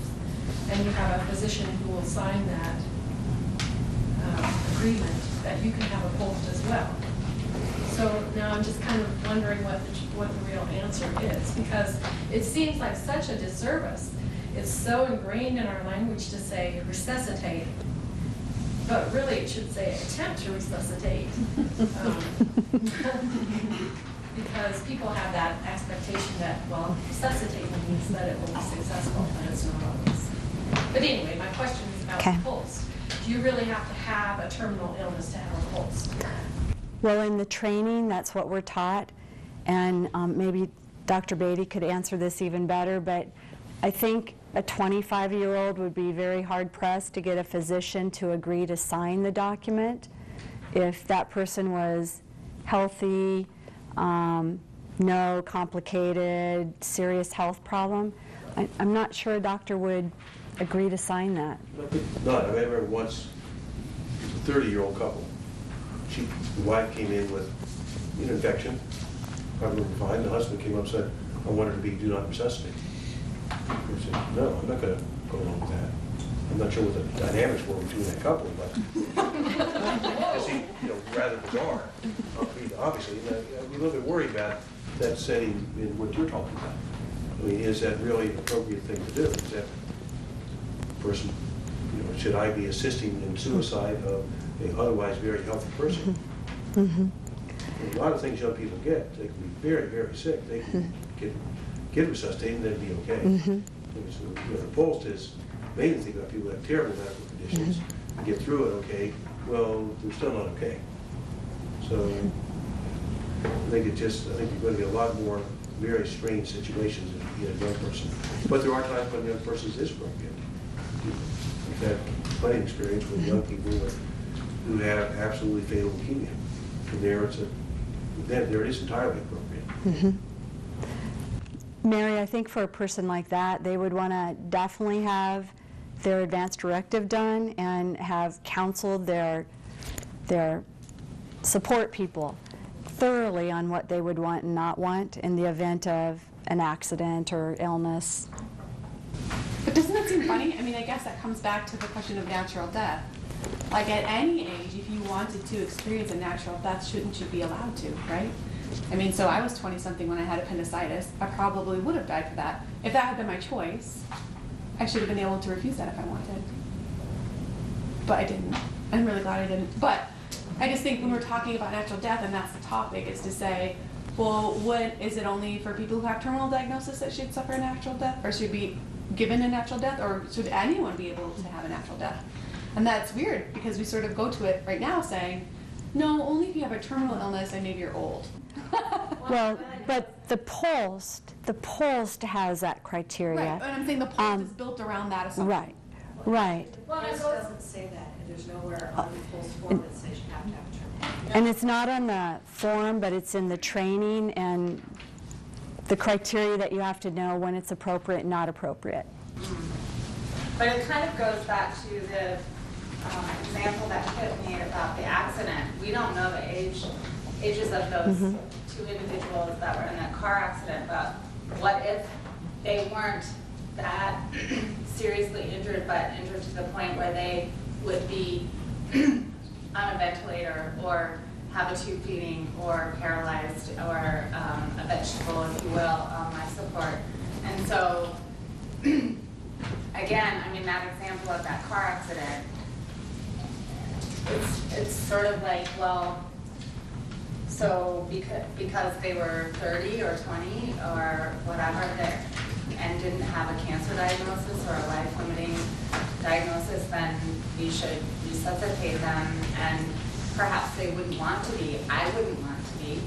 and you have a physician who will sign that agreement, that you can have a pulse as well. So now I'm just kind of wondering what the real answer is, because it seems like such a disservice. It's so ingrained in our language to say resuscitate, but really it should say attempt to resuscitate. Because people have that expectation that, well, resuscitate means that it will be successful, and it's not always. But anyway, my question is about Okay. the pulse. Do you really have to have a terminal illness to have a pulse? Well, in the training, that's what we're taught, and maybe Dr. Beatty could answer this even better, but I think a 25-year-old would be very hard-pressed to get a physician to agree to sign the document if that person was healthy, no complicated, serious health problem. I'm not sure a doctor would agree to sign that. No, I remember once, a 30-year-old couple. The wife came in with an infection, probably fine. The husband came up and said, I want her to be do not resuscitate. I said, no, I'm not going to go along with that. I'm not sure what the dynamics were between that couple, but it seemed, rather bizarre. Obviously, I'm a little bit worried about that setting in what you're talking about. I mean, is that really an appropriate thing to do? Is that person, should I be assisting in suicide of an otherwise very healthy person? Mm-hmm. A lot of things young people get, they can be very, very sick. They can get resuscitated and then be okay. Mm-hmm. So, the pulse is main thing about people who have terrible medical conditions, get through it okay, well, they're still not okay. So I think you're going to get a lot more very strange situations in a young person. But there are times when a young person is appropriate. We've had plenty of experience with young people who have absolutely fatal leukemia. And there it is entirely appropriate. Mm-hmm. Mary, I think for a person like that, they would want to definitely have their advance directive done and have counseled their support people thoroughly on what they would want and not want in the event of an accident or illness. But doesn't it seem funny? I mean, I guess that comes back to the question of natural death. Like at any age, if you wanted to experience a natural death, shouldn't you be allowed to, right? I mean, so I was 20-something when I had appendicitis. I probably would have died for that. If that had been my choice, I should have been able to refuse that if I wanted. But I didn't. I'm really glad I didn't. But I just think when we're talking about natural death, and that's the topic, is to say, well, is it only for people who have terminal diagnosis that should suffer a natural death, or should be given a natural death, or should anyone be able to have a natural death? And that's weird, because we sort of go to it right now saying, no, only if you have a terminal illness and maybe you're old. Well, but the pulse has that criteria. Right, but I'm saying the pulse is built around that assumption. Right. Well, it doesn't say that, and there's nowhere on the pulse form that says you have to have a terminal. And it's not on the form, but it's in the training and the criteria that you have to know when it's appropriate and not appropriate. But it kind of goes back to the example that Kip made about the accident. We don't know the ages of those two individuals that were in that car accident, but what if they weren't that seriously injured, but injured to the point where they would be on a ventilator or have a tube feeding or paralyzed or a vegetable, if you will, on life support. And so, again, I mean, that example of that car accident, it's sort of like, well, so because they were 30 or 20 or whatever, and didn't have a cancer diagnosis or a life-limiting diagnosis, then we should resuscitate them, and perhaps they wouldn't want to be. I wouldn't want to be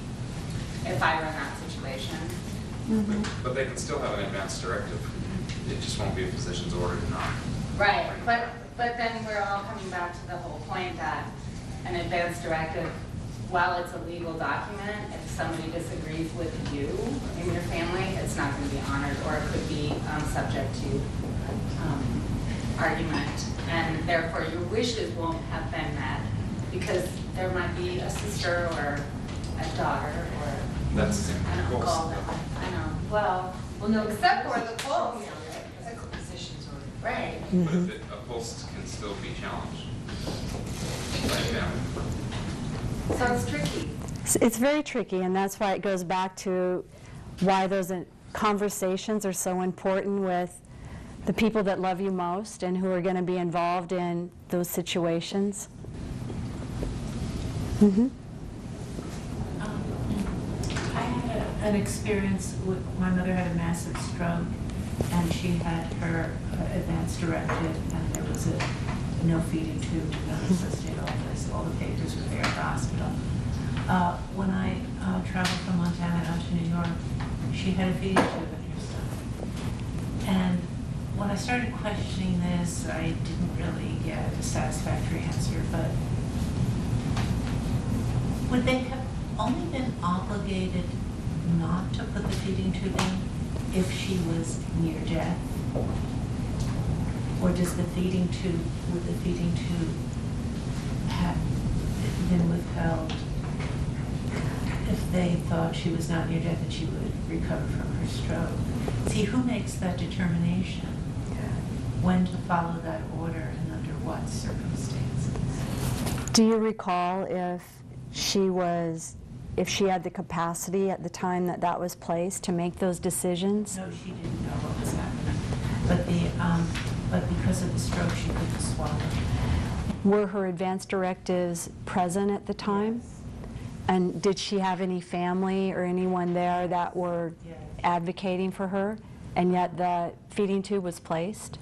if I were in that situation. But they can still have an advance directive. It just won't be a physician's order to not. Right, but then we're all coming back to the whole point that an advance directive, while it's a legal document, if somebody disagrees with you in your family, it's not going to be honored, or it could be subject to argument, and therefore your wishes won't have been met because there might be a sister or a daughter or That's an uncle. I know. Well, no, except for the pulse. That's the physician's order. Right. But if a pulse can still be challenged by a family. So it's tricky. It's very tricky, and that's why it goes back to why those conversations are so important with the people that love you most and who are going to be involved in those situations. I had an experience with, my mother had a massive stroke, and she had her advance directive, and there was a no feeding tube, no resuscitate office, all the papers were there at the hospital. When I traveled from Montana out to New York, she had a feeding tube in her stomach. And when I started questioning this, I didn't really get a satisfactory answer, but would they have only been obligated not to put the feeding tube in if she was near death? Or does the feeding tube, would the feeding tube have been withheld if they thought she was not near death and she would recover from her stroke? See, who makes that determination? When to follow that order and under what circumstances? Do you recall if she had the capacity at the time that that was placed to make those decisions? No, she didn't know what was happening. But because of the stroke, she couldn't swallow. Were her advance directives present at the time? Yes. And did she have any family or anyone there that were Yes. advocating for her, and yet the feeding tube was placed?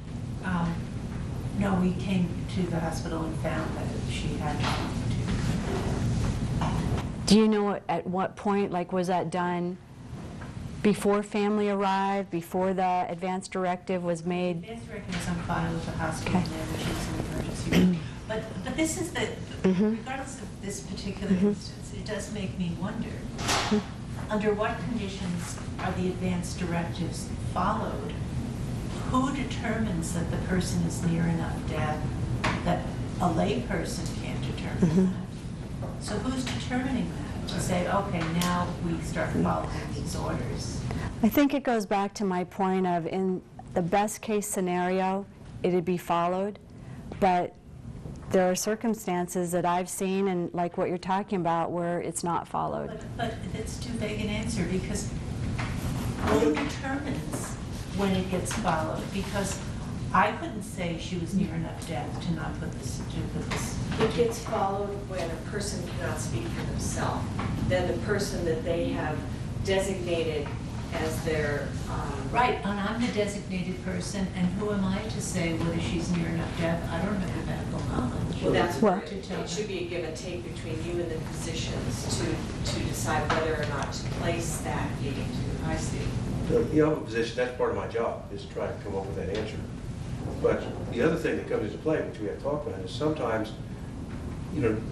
No, we came to the hospital and found that she had a feeding tube. Do you know at what point, like, was that done before family arrived, before the advance directive was made? The advance directive is on file with the hospital, Okay. and then she's in the emergency room. But this is the, regardless of this particular instance, it does make me wonder, under what conditions are the advance directives followed? Who determines that the person is near enough death that a lay person can't determine that? So who's determining that? To say, okay, now we start following these orders. I think it goes back to my point of, in the best case scenario, it'd be followed, but there are circumstances that I've seen, and like what you're talking about, where it's not followed. But it's too vague an answer, because who determines when it gets followed? Because I couldn't say she was near enough death to not put this, to put this. It gets followed when a person cannot speak for themselves. Then the person that they have designated as their... Right, and I'm the designated person, and who am I to say whether she's near enough death? I don't have the medical knowledge. Well, that's Well- where it should be a give and take between you and the physicians to decide whether or not to place that feeding tube. I see. So, I'm a physician, that's part of my job, is to try to come up with that answer. But the other thing that comes into play, which we have talked about, is sometimes,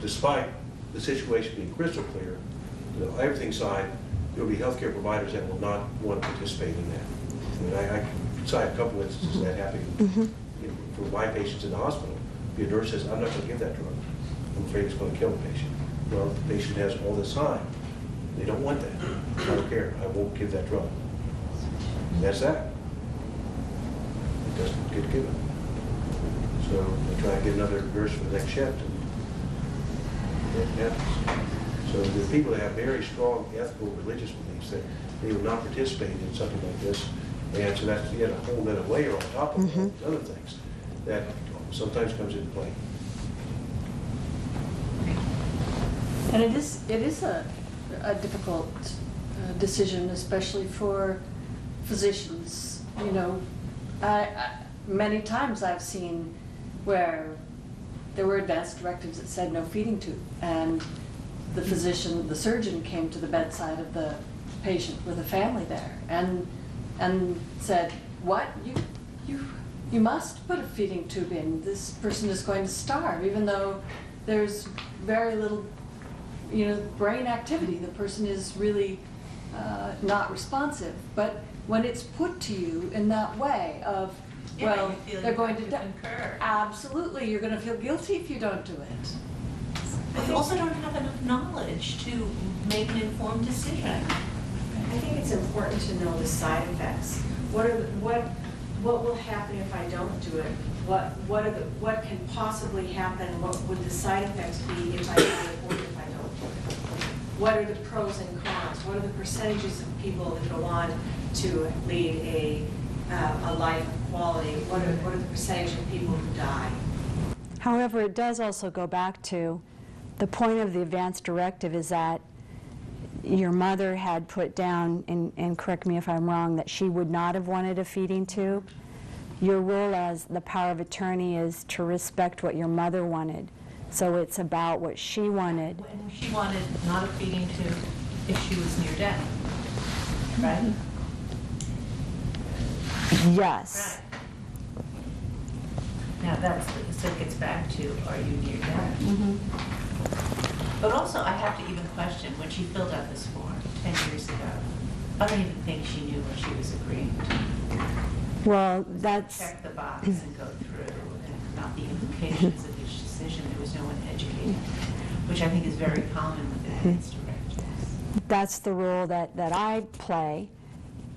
despite the situation being crystal clear, everything's signed, there'll be healthcare providers that will not want to participate in that. I can cite a couple instances of that happening for my patients in the hospital. The nurse says, I'm not going to give that drug. I'm afraid it's going to kill the patient. Well, the patient has all this time. They don't want that. I don't care. I won't give that drug. And that's that. It doesn't get given. So they try and get another nurse for the next shift, and that happens. So there are people that have very strong ethical, religious beliefs that they will not participate in something like this. And so that's yet a whole other layer on top of all these other things that sometimes comes into play. And it is a difficult decision, especially for physicians. Many times I've seen where there were advance directives that said no feeding tube, and the physician, the surgeon, came to the bedside of the patient with a family there and said, "What? You must put a feeding tube in. This person is going to starve," even though there's very little, brain activity. The person is really not responsive. But when it's put to you in that way of, well, you feel they're you going have to to die. concur. Absolutely, you're going to feel guilty if you don't do it. But you also don't have enough knowledge to make an informed decision. I think it's important to know the side effects. What will happen if I don't do it? What can possibly happen? What would the side effects be if I do it or if I don't do it? What are the pros and cons? What are the percentages of people that go on to lead a life of quality? What are the percentage of people who die? However, it does also go back to the point of the advance directive is that your mother had put down, and correct me if I'm wrong, that she would not have wanted a feeding tube. Your role as the power of attorney is to respect what your mother wanted. So it's about what she wanted. And she wanted not a feeding tube if she was near death, right? Yes. Right. Now so it gets back to, are you near death? But also, I have to even question, when she filled out this form 10 years ago, I don't even think she knew what she was agreeing to. Well, that's... Check the box and go through, and not the implications of each decision. There was no one educating, which I think is very common with advance directives. That's the role that I play,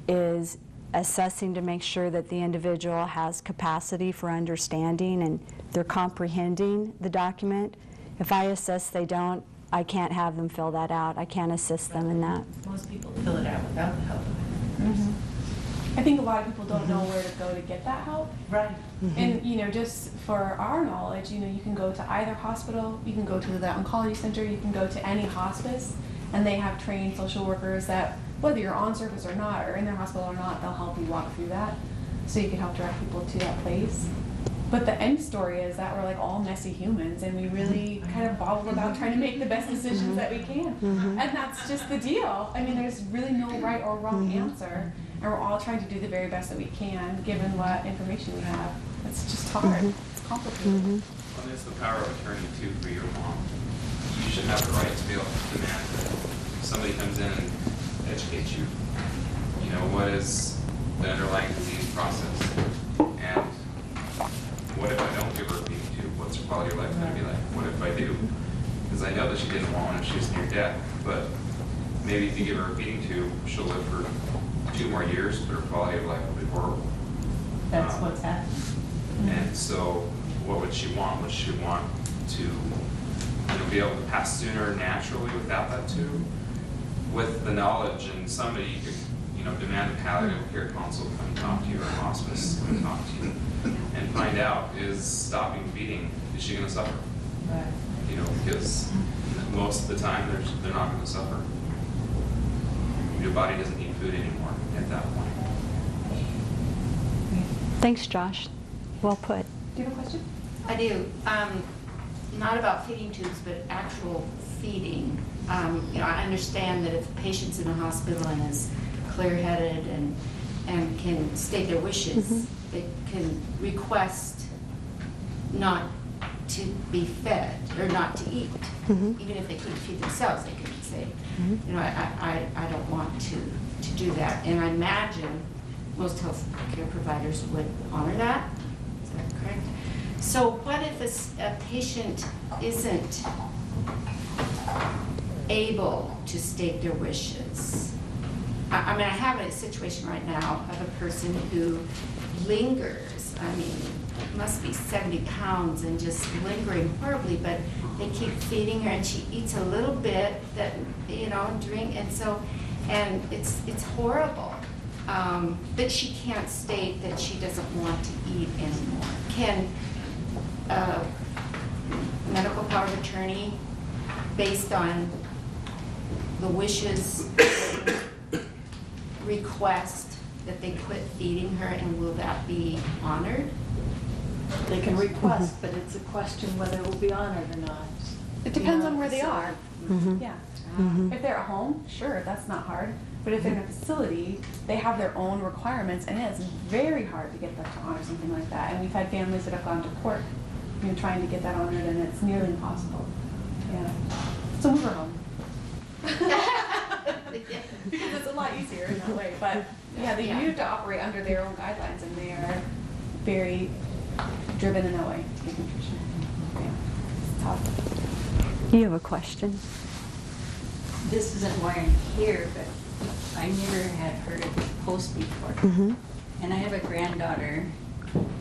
is assessing to make sure that the individual has capacity for understanding and they're comprehending the document. If I assess they don't, I can't have them fill that out. I can't assist them in that. Most people fill it out without the help of it. I think a lot of people don't know where to go to get that help. Right. And, just for our knowledge, you can go to either hospital, you can go to the oncology center, you can go to any hospice, and they have trained social workers that, whether you're on service or not, or in their hospital or not, they'll help you walk through that. So you can help direct people to that place. But the end story is that we're like all messy humans, and we really kind of bobble about trying to make the best decisions that we can. And that's just the deal. I mean, there's really no right or wrong answer, and we're all trying to do the very best that we can, given what information we have. It's just hard. It's complicated. Well, it's the power of attorney too for your mom. You should have the right to be able to demand that if somebody comes in and educates you, what is the underlying disease process, and what if I don't give her a feeding tube? What's her quality of life going to be like? What if I do? Because I know that she didn't want one if she's near death, but maybe if you give her a feeding tube, she'll live for 2 more years, but her quality of life will be horrible. That's what's happening. And so, what would she want? Would she want to be able to pass sooner naturally without that tube? With the knowledge, and somebody you could demand a palliative care consult come talk to you, or a hospice come talk to you, and find out, is stopping feeding, is she going to suffer? Right. Because most of the time they're not going to suffer. Your body doesn't need food anymore at that point. Thanks, Josh. Well put. Do you have a question? I do. Not about feeding tubes, but actual feeding. I understand that if a patient's in a hospital and is clear-headed and can state their wishes, they can request not to be fed or not to eat. Even if they couldn't feed themselves, they could say, I don't want to do that. And I imagine most health care providers would honor that. Is that correct? So what if a patient isn't able to state their wishes? I mean, I have a situation right now of a person who lingers. I mean, must be 70 pounds and just lingering horribly, but they keep feeding her and she eats a little bit that, drink, and it's horrible. But she can't state that she doesn't want to eat anymore. Can medical power of attorney, based on the wishes, request that they quit feeding her, and will that be honored? They can request, but it's a question whether it will be honored or not. It depends on where they are. Yeah. Mm-hmm. If they're at home, sure, that's not hard. But if they're in a facility, they have their own requirements, and it's very hard to get them to honor something like that. And we've had families that have gone to court, trying to get that honored, and it's nearly impossible. Yeah. So move her home. Because it's a lot easier in that way. But yeah, they need to operate under their own guidelines, and they are very driven in that way to get nutrition. Yeah. It's tough. You have a question? This isn't why I'm here, but I never had heard of this post before. And I have a granddaughter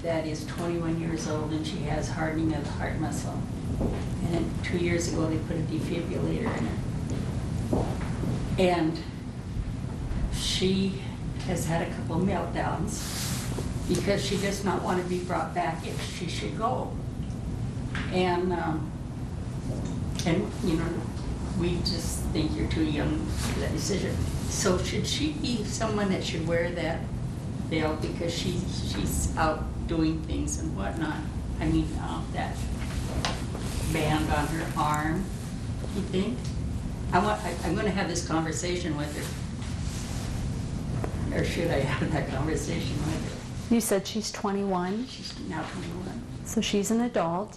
that is 21 years old, and she has hardening of the heart muscle. And then 2 years ago, they put a defibrillator in her. And she has had a couple meltdowns. because she does not want to be brought back if she should go. And you know, we just think you're too young for that decision. So should she be someone that should wear that veil because she's out doing things and whatnot? I mean, that band on her arm, you think? I'm going to have this conversation with her. Or should I have that conversation with her? You said she's 21, She's now 21. so she's an adult.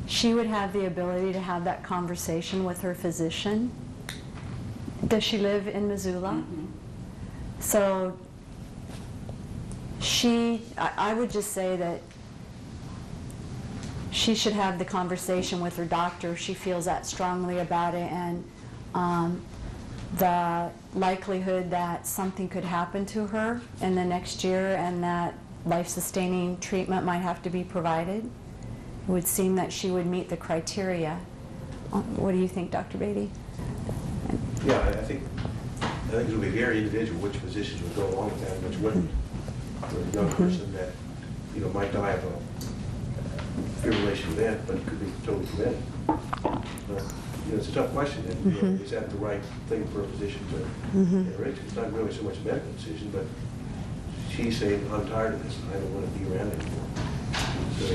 She would have the ability to have that conversation with her physician. Does she live in Missoula? Mhm. So I would just say that she should have the conversation with her doctor if she feels that strongly about it, and the likelihood that something could happen to her in the next year and that life-sustaining treatment might have to be provided. It would seem that she would meet the criteria. What do you think, Dr. Beatty? Yeah, I think it would be very individual which physicians would go along with that and which wouldn't. For a young person that, you know, might die of a fibrillation event, but it could be totally prevented. But, you know, it's a tough question. And, you know, is that the right thing for a physician to enter into? It's not really so much a medical decision, but she's saying, I'm tired of this. I don't want to be around anymore. So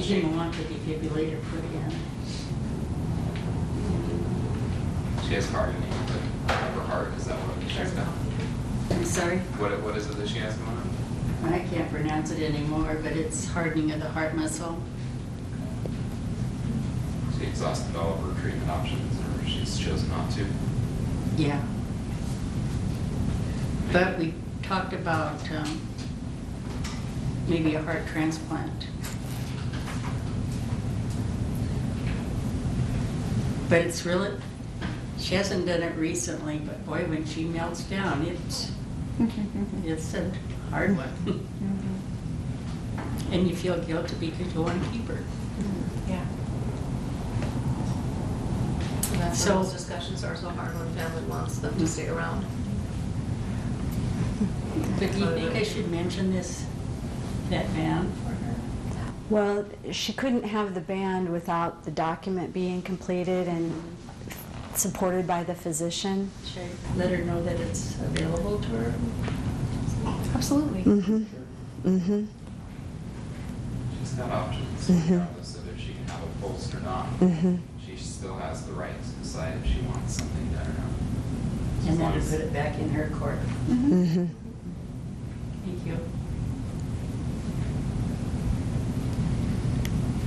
She didn't want the defibrillator put in. She has hardening of her heart, is that what she's got? I'm sorry? What is it that she has going on? I can't pronounce it anymore, but it's hardening of the heart muscle. She exhausted all of her treatment options, or she's chosen not to? Yeah. But we talked about maybe a heart transplant. But it's really, she hasn't done it recently, but boy, when she melts down, it's a hard one. And you feel guilty because you want to keep her. Yeah. And that's So- why those discussions are so hard when family wants them to stay around. But do you think I should mention that ban for her? Well, she couldn't have the band without the document being completed and supported by the physician. Should I let her know that it's available to her? Absolutely. She's got options, regardless of if she can have a pulse or not. She still has the right to decide if she wants something done or not. As And long then to as- put it back in her court. Thank you.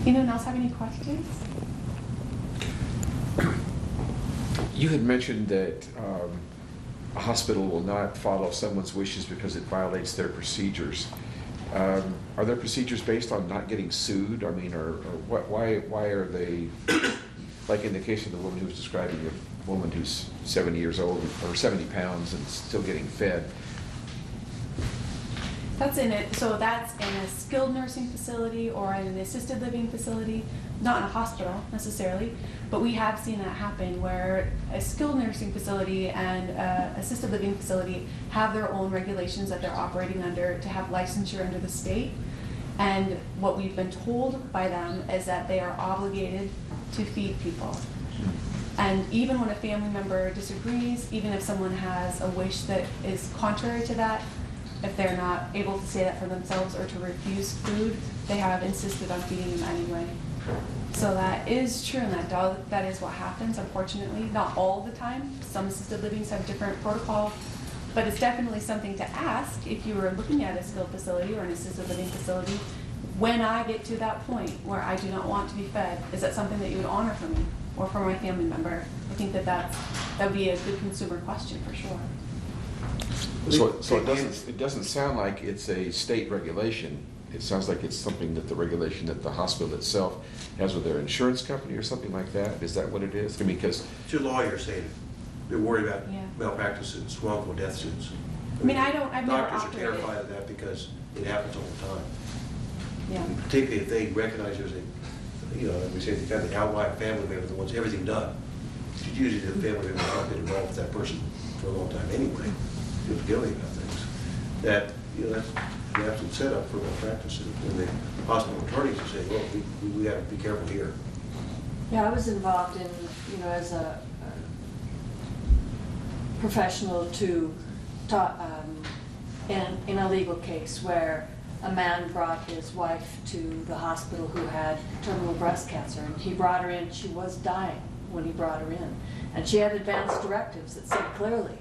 Anyone else have any questions? You had mentioned that a hospital will not follow someone's wishes because it violates their procedures. Are there procedures based on not getting sued? I mean, or why are they, like in the case of the woman who was describing, the woman who's 70 years old or 70 pounds and still getting fed? That's in it. So that's in a skilled nursing facility or in an assisted living facility, not in a hospital necessarily, but we have seen that happen where a skilled nursing facility and assisted living facility have their own regulations that they're operating under to have licensure under the state. And what we've been told by them is that they are obligated to feed people. And even when a family member disagrees, even if someone has a wish that is contrary to that, if they're not able to say that for themselves or to refuse food, they have insisted on feeding them anyway. So that is true, and that is what happens, unfortunately. Not all the time. Some assisted livings have different protocol, but it's definitely something to ask if you were looking at a skilled facility or an assisted living facility. When I get to that point where I do not want to be fed, is that something that you would honor for me or for my family member? I think that would be a good consumer question for sure. So it doesn't sound like it's a state regulation. It sounds like it's something that the regulation that the hospital itself has with their insurance company or something like that. Is that what it is? I mean, because it's your lawyer saying they're worried about Yeah. malpractice suits, wrongful death suits. I mean, I've never Doctors are operated. terrified of that because it happens all the time. Yeah. Particularly if they recognize there's a, you know, like we say, the kind of the outlying family member that wants everything done. It's usually the family member has been involved with that person for a long time anyway, feels guilty about things. That that's the absolute setup for malpractice. And the hospital attorneys are saying, well, we got to be careful here. Yeah, I was involved in, as a professional to talk, in a legal case where a man brought his wife to the hospital who had terminal breast cancer, and he brought her in. She was dying when he brought her in, and she had advanced directives that said clearly,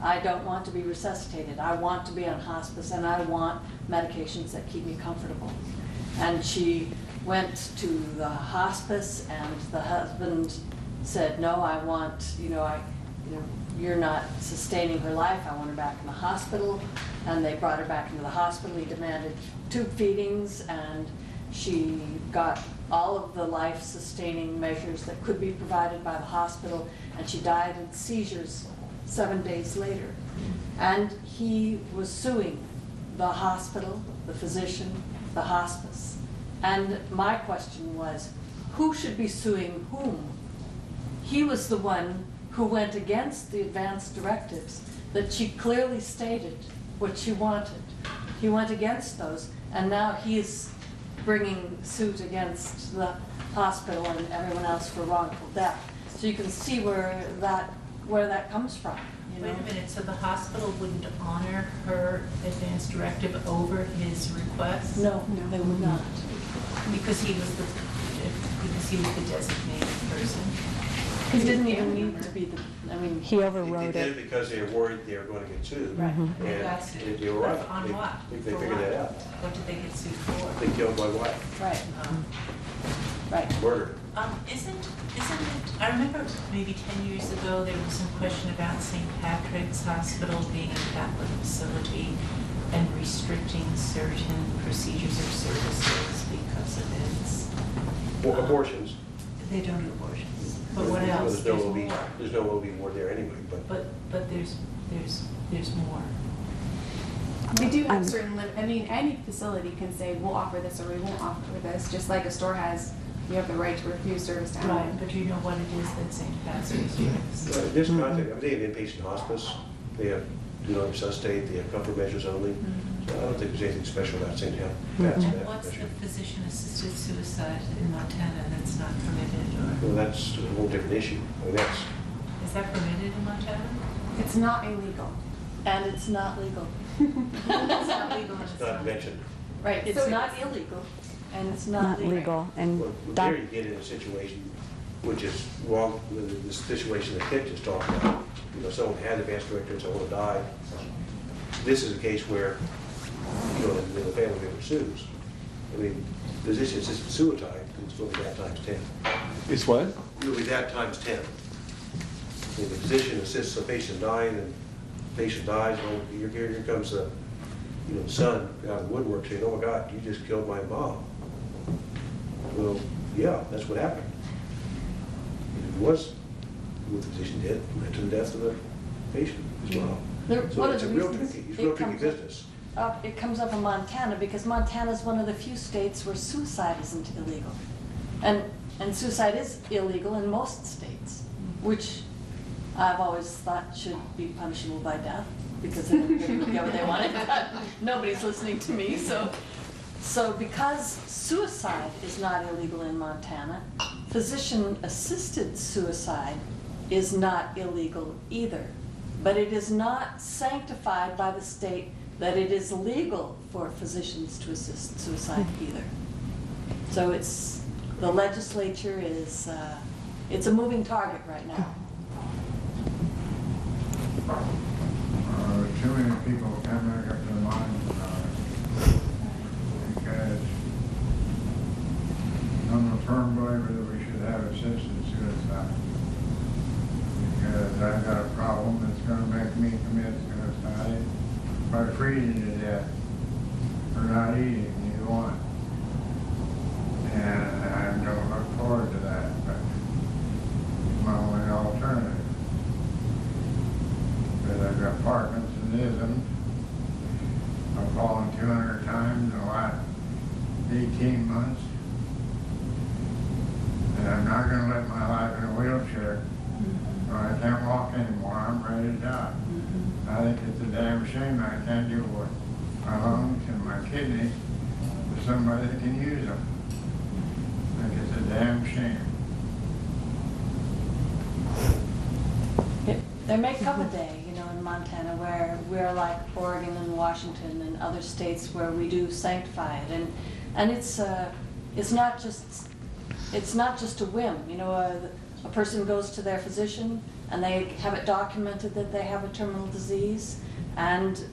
I don't want to be resuscitated. I want to be on hospice, and I want medications that keep me comfortable. And she went to the hospice, and the husband said, no, I want, you're not sustaining her life. I want her back in the hospital. And they brought her back into the hospital. He demanded tube feedings, and she got all of the life-sustaining measures that could be provided by the hospital, and she died in seizures 7 days later. And he was suing the hospital, the physician, the hospice. And my question was, who should be suing whom? He was the one who went against the advanced directives that she clearly stated what she wanted. He went against those, and now he's bringing suit against the hospital and everyone else for wrongful death. So you can see where that comes from. Wait a minute, so the hospital wouldn't honor her advance directive over his request? No, they would not. Because he was the designated person? He didn't even need to be he overrode They did it. it because they were worried they were going to get sued. Right. And they were right. On what? They For figured what? that out. What did they get sued for? They killed my wife. Right, right. Murder. Isn't it, I remember maybe 10 years ago, there was some question about St. Patrick's Hospital being a Catholic facility and restricting certain procedures or services because of its... Well, abortions. They don't do abortions. But what else? There's no There's OB, more. there's no OB ward there anyway, But there's more. We do have certain any facility can say, we'll offer this or we won't offer this, just like a store has, you have the right to refuse service to anyone. Right, but you know what it is that St. Patrick's does. this context, they have inpatient hospice, they have do not resuscitate, they have comfort measures only. So I don't think there's anything special about St. Pat's. What's the physician-assisted suicide in Montana that's not permitted, or Well, that's a whole different issue. I mean, that's, is that permitted in Montana? It's not illegal. And it's not legal. It's not legal and it's it's not not. mentioned. Right, it's So not it's- illegal, and it's Not not legal. legal. And Well, there you get in a situation which is wrong, with the situation that Dick just talked about. Someone had advanced directives, someone died. This is a case where, the family member sues. I mean, physician-assisted suicide, it's going to be that times 10. It's what? It'll be that times 10. I mean, the physician assists a patient dying, and the patient dies, and here comes the, the son out of the woodwork saying, oh my God, you just killed my mom. Well, yeah, that's what happened. It was what the physician did, led to the death of the patient as well. One So of it's the a real reasons tricky, it's it real tricky comes business. It comes up in Montana because Montana is one of the few states where suicide isn't illegal. And suicide is illegal in most states, which I've always thought should be punishable by death because then everybody would get what they wanted. But nobody's listening to me, so because suicide is not illegal in Montana, physician-assisted suicide is not illegal either. But it is not sanctified by the state that it is legal for physicians to assist suicide either. So the legislature is, it's a moving target right now. Too many people can't make up their minds about it. Because I'm a firm believer that we should have assisted suicide. Because I've got a problem that's gonna make me commit suicide by freezing to death or not eating either one. And I don't look forward to that, but it's my only alternative. Because I've got Parkinsonism. I've fallen 200 times in the last 18 months. And I'm not gonna live my life in a wheelchair. I can't walk anymore, I'm ready to die. I think it's a damn shame I can't do what I can use them. I think it's a damn shame. There may come a day, you know, in Montana where we're like Oregon and Washington and other states where we do sanctify it, and it's not just a whim. You know, a person goes to their physician and they have it documented that they have a terminal disease and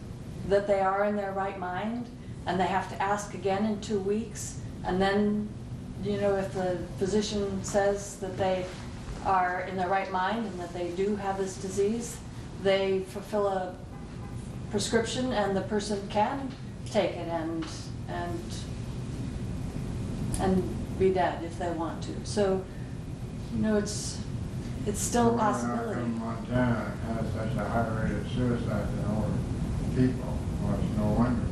that they are in their right mind, and they have to ask again in 2 weeks, and then, you know, if the physician says that they are in their right mind and that they do have this disease, they fulfill a prescription and the person can take it and be dead if they want to. So, you know, it's still a possibility. Montana has such a high rate of suicide in older people. Well, it's no wonder.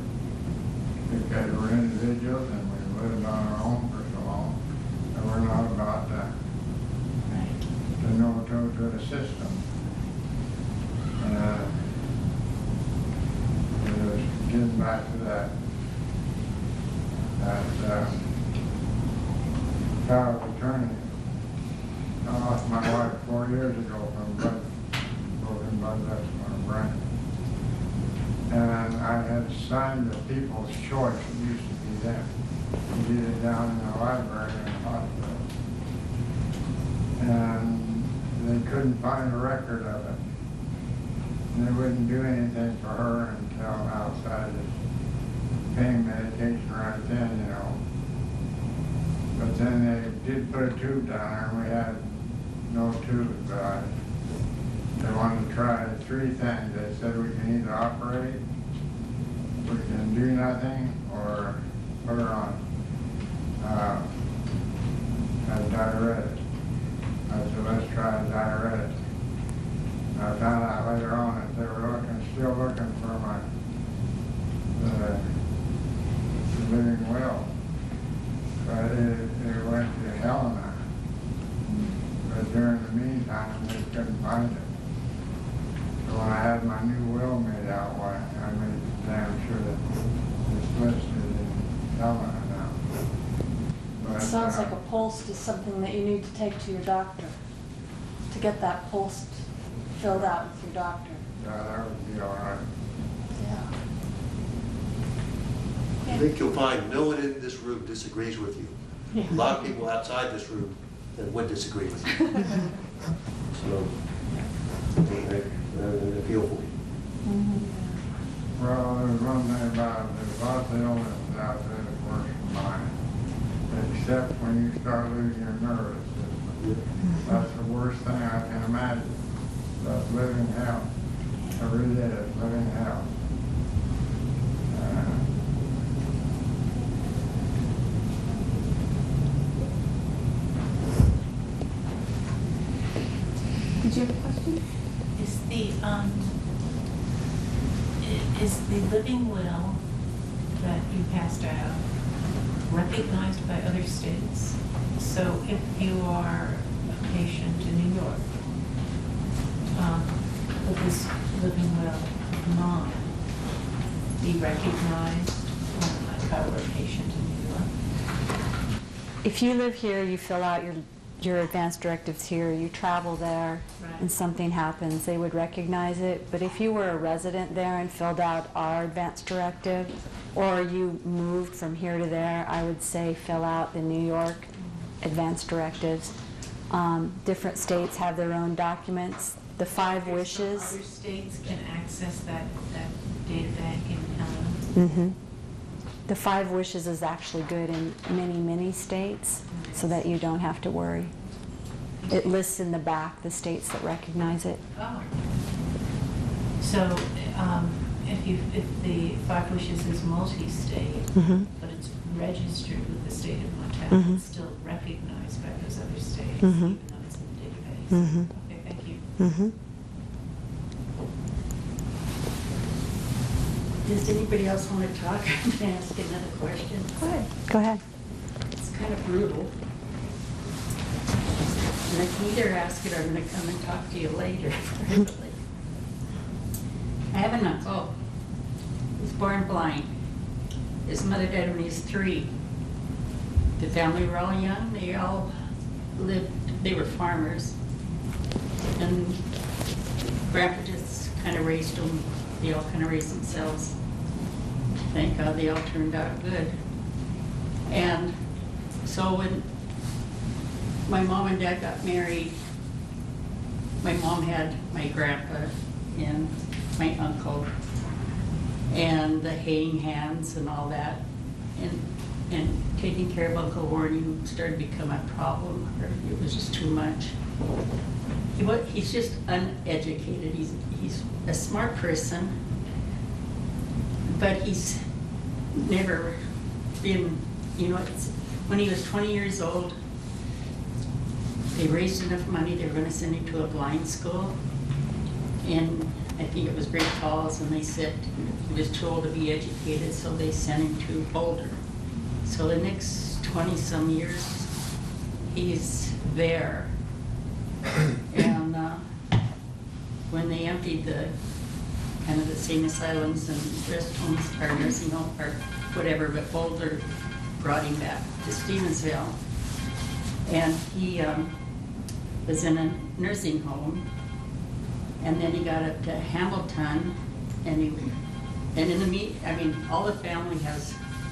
Because we're individuals and we lived on our own for so long, and we're not about to know to the system. Getting back to that power of attorney. I lost my wife 4 years ago from broken blood vessel in her brain. And I had signed the People's Choice, it used to be then. We did it down in the library in the hospital. And they couldn't find a record of it. And they wouldn't do anything for her until outside of pain medication right then, you know. But then they did put a tube down there, and we had no tube, but they wanted to try 3 things. They said we can either operate, we can do nothing, or put her on a diuretic. I said, let's try a diuretic. I found out later on that they were still looking for my living will. But it went to Helena. But during the meantime, they couldn't find it. So when I had my new will made out, I made damn sure that it's listed in Helena now. But, It sounds like a pulse is something that you need to take to your doctor, to get that pulse filled out with your doctor. Yeah, that would be all right. Yeah. I think you'll find no one in this room disagrees with you. A lot of people outside this room that would disagree with you. So, I feel for you. Well, there's one thing about it, there's lots of illnesses out there that's worse than mine. Except when you start losing your nervous system. That's the worst thing I can imagine. That's living hell. Every day is living hell. Did you have a question? Is the living will that you passed out recognized by other states? So if you are a patient in New York, would this living will not be recognized if I were a patient in New York? If you live here, you fill out your advance directives here, you travel there, Right. and something happens, they would recognize it. But if you were a resident there and filled out our advance directive, or you moved from here to there, I would say fill out the New York advance directives. Different states have their own documents. The 5 Okay, so wishes. other states can access that data bank in Helena? Mm-hmm. The 5 wishes is actually good in many states, so that you don't have to worry. It lists in the back the states that recognize it. Oh. So, if the 5 wishes is multi-state, Mm-hmm. but it's registered with the state of Montana, Mhm. it's still recognized by those other states, Mhm. even though it's in the database. Mhm. Okay, thank you. Mm-hmm. Does anybody else want to talk? I'm going to ask another question. Go ahead. Go ahead. It's kind of brutal. And I can either ask it or I'm going to come and talk to you later privately. I have an uncle. He was born blind. His mother died when he was 3. the family were all young. They all lived, they were farmers. And Grandpa just kind of raised them. They all kind of raised themselves. Thank God they all turned out good. And so when my mom and dad got married, my mom had my grandpa and my uncle and the haying hands and all that. And taking care of Uncle Warren started to become a problem. Or it was just too much. He's just uneducated. He's a smart person, but he's never been, when he was 20 years old, they raised enough money, they were going to send him to a blind school. And I think it was Great Falls, and they said he was too old to be educated, so they sent him to Boulder. So the next 20-some years, he's there. And when they emptied the same asylums and rest homes, or nursing home, or whatever, but Boulder brought him back to Stevensville. And he was in a nursing home, and then he got up to Hamilton, and all the family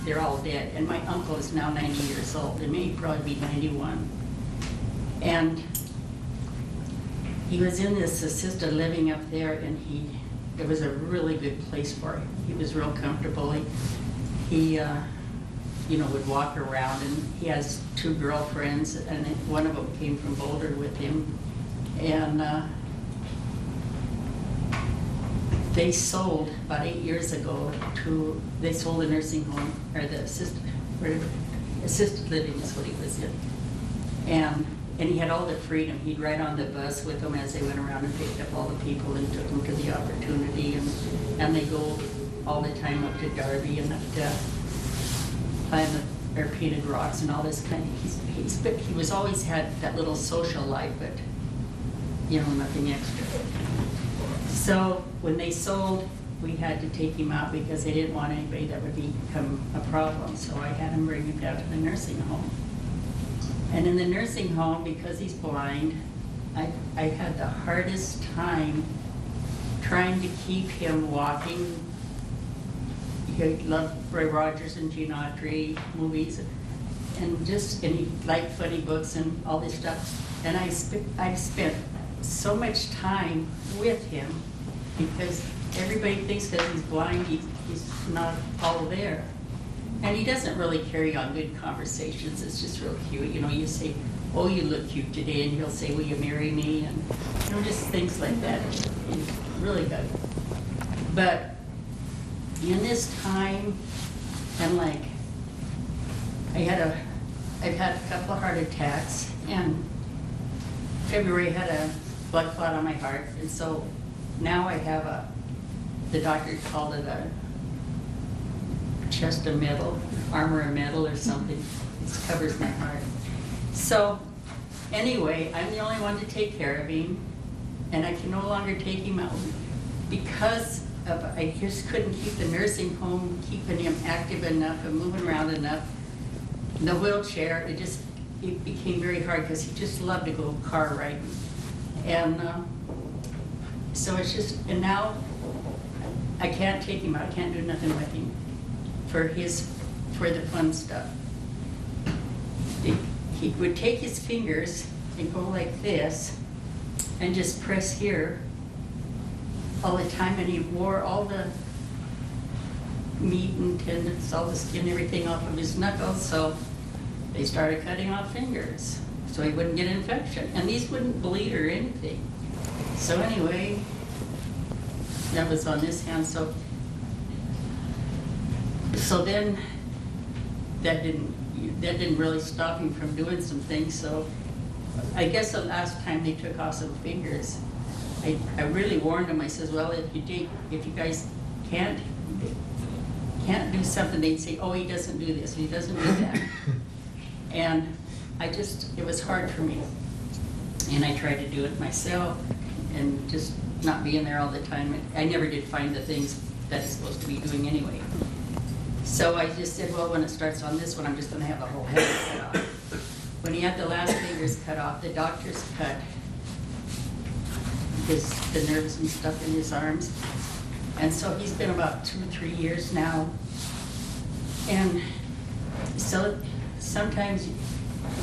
they're all dead, and my uncle is now 90 years old, and may probably be 91. And he was in this assisted living up there, and it was a really good place for him. He was real comfortable. He would walk around, and he has 2 girlfriends, and one of them came from Boulder with him. And they sold, about 8 years ago, they sold the nursing home, or the assisted living is what he was in. And he had all the freedom. He'd ride on the bus with them as they went around and picked up all the people and took them to the opportunity. And they go all the time up to Darby and up to climb the painted rocks and all this kind of. He was always had that little social life, but nothing extra. So when they sold, we had to take him out because they didn't want anybody that would become a problem. So I had him bring him down to the nursing home. And in the nursing home, because he's blind, I had the hardest time trying to keep him walking. He loved Roy Rogers and Gene Autry movies, and he liked funny books and all this stuff. And I spent so much time with him because everybody thinks because he's blind, he's not all there. And he doesn't really carry on good conversations. It's just real cute. You say, "Oh, you look cute today," and he'll say, "Will you marry me?" And just things like that. He's really good. But in this time, and I've had a couple of heart attacks, and February had a blood clot on my heart, and so now I have the doctor called it a chest of metal, armor of metal or something. It covers my heart. So anyway, I'm the only one to take care of him, and I can no longer take him out because I just couldn't keep the nursing home, keeping him active enough and moving around enough. The wheelchair, it became very hard because he just loved to go car riding. And so it's just, and now I can't take him out, I can't do nothing with him for the fun stuff. He would take his fingers and go like this and just press here all the time, and he wore all the meat and tendons, all the skin, everything off of his knuckles, so they started cutting off fingers so he wouldn't get an infection, and these wouldn't bleed or anything. So anyway, that was on this hand. So then that didn't really stop him from doing some things. So I guess the last time they took off some fingers, I really warned him. I says, well, if you guys can't do something, they'd say, oh, he doesn't do this, he doesn't do that. And it was hard for me. And I tried to do it myself and just not being there all the time. I never did find the things that he's supposed to be doing anyway. So I just said, well, when it starts on this one, I'm just gonna have the whole head cut off. When he had the last fingers cut off, the doctors cut the nerves and stuff in his arms. And so he's been about 2 or 3 years now. And so sometimes,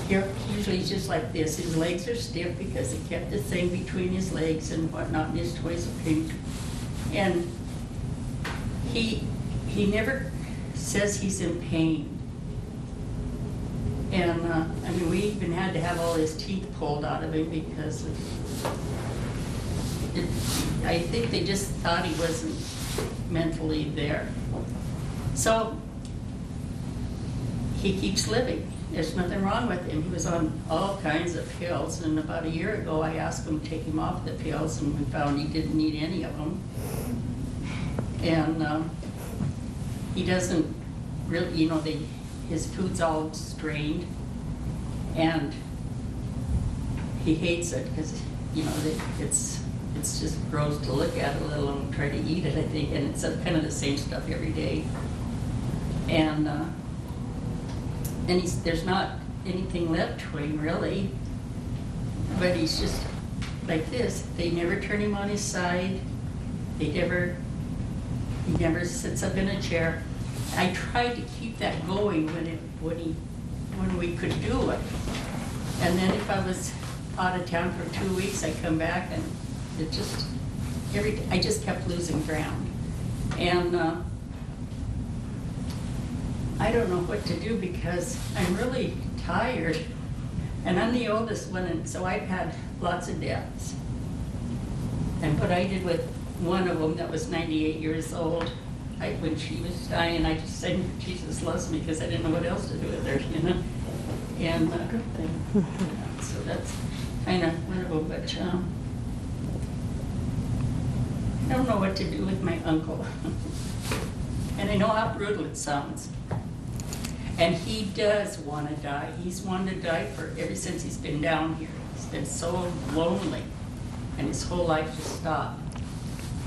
usually he's just like this. His legs are stiff because he kept the thing between his legs and whatnot, and his toys are pink. And he never says he's in pain. And, I mean, we even had to have all his teeth pulled out of him because I think they just thought he wasn't mentally there. So he keeps living. There's nothing wrong with him. He was on all kinds of pills, and about a year ago I asked him to take him off the pills, and we found he didn't need any of them. And he doesn't really, you know, his food's all strained, and he hates it because, you know, it's just gross to look at, let alone try to eat it, I think, and it's kind of the same stuff every day. And there's not anything left to him, really, but he's just like this. They never turn him on his side. He never sits up in a chair. I tried to keep that going when we could do it. And then if I was out of town for 2 weeks, I'd come back and I just kept losing ground. And I don't know what to do because I'm really tired. And I'm the oldest one, and so I've had lots of deaths. And what I did with one of them that was 98 years old, when she was dying, I just said, Jesus loves me, because I didn't know what else to do with her, you know? And good thing. So that's kind of one of them, but I don't know what to do with my uncle. And I know how brutal it sounds. And he does want to die. He's wanted to die ever since he's been down here. He's been so lonely, and his whole life just stopped.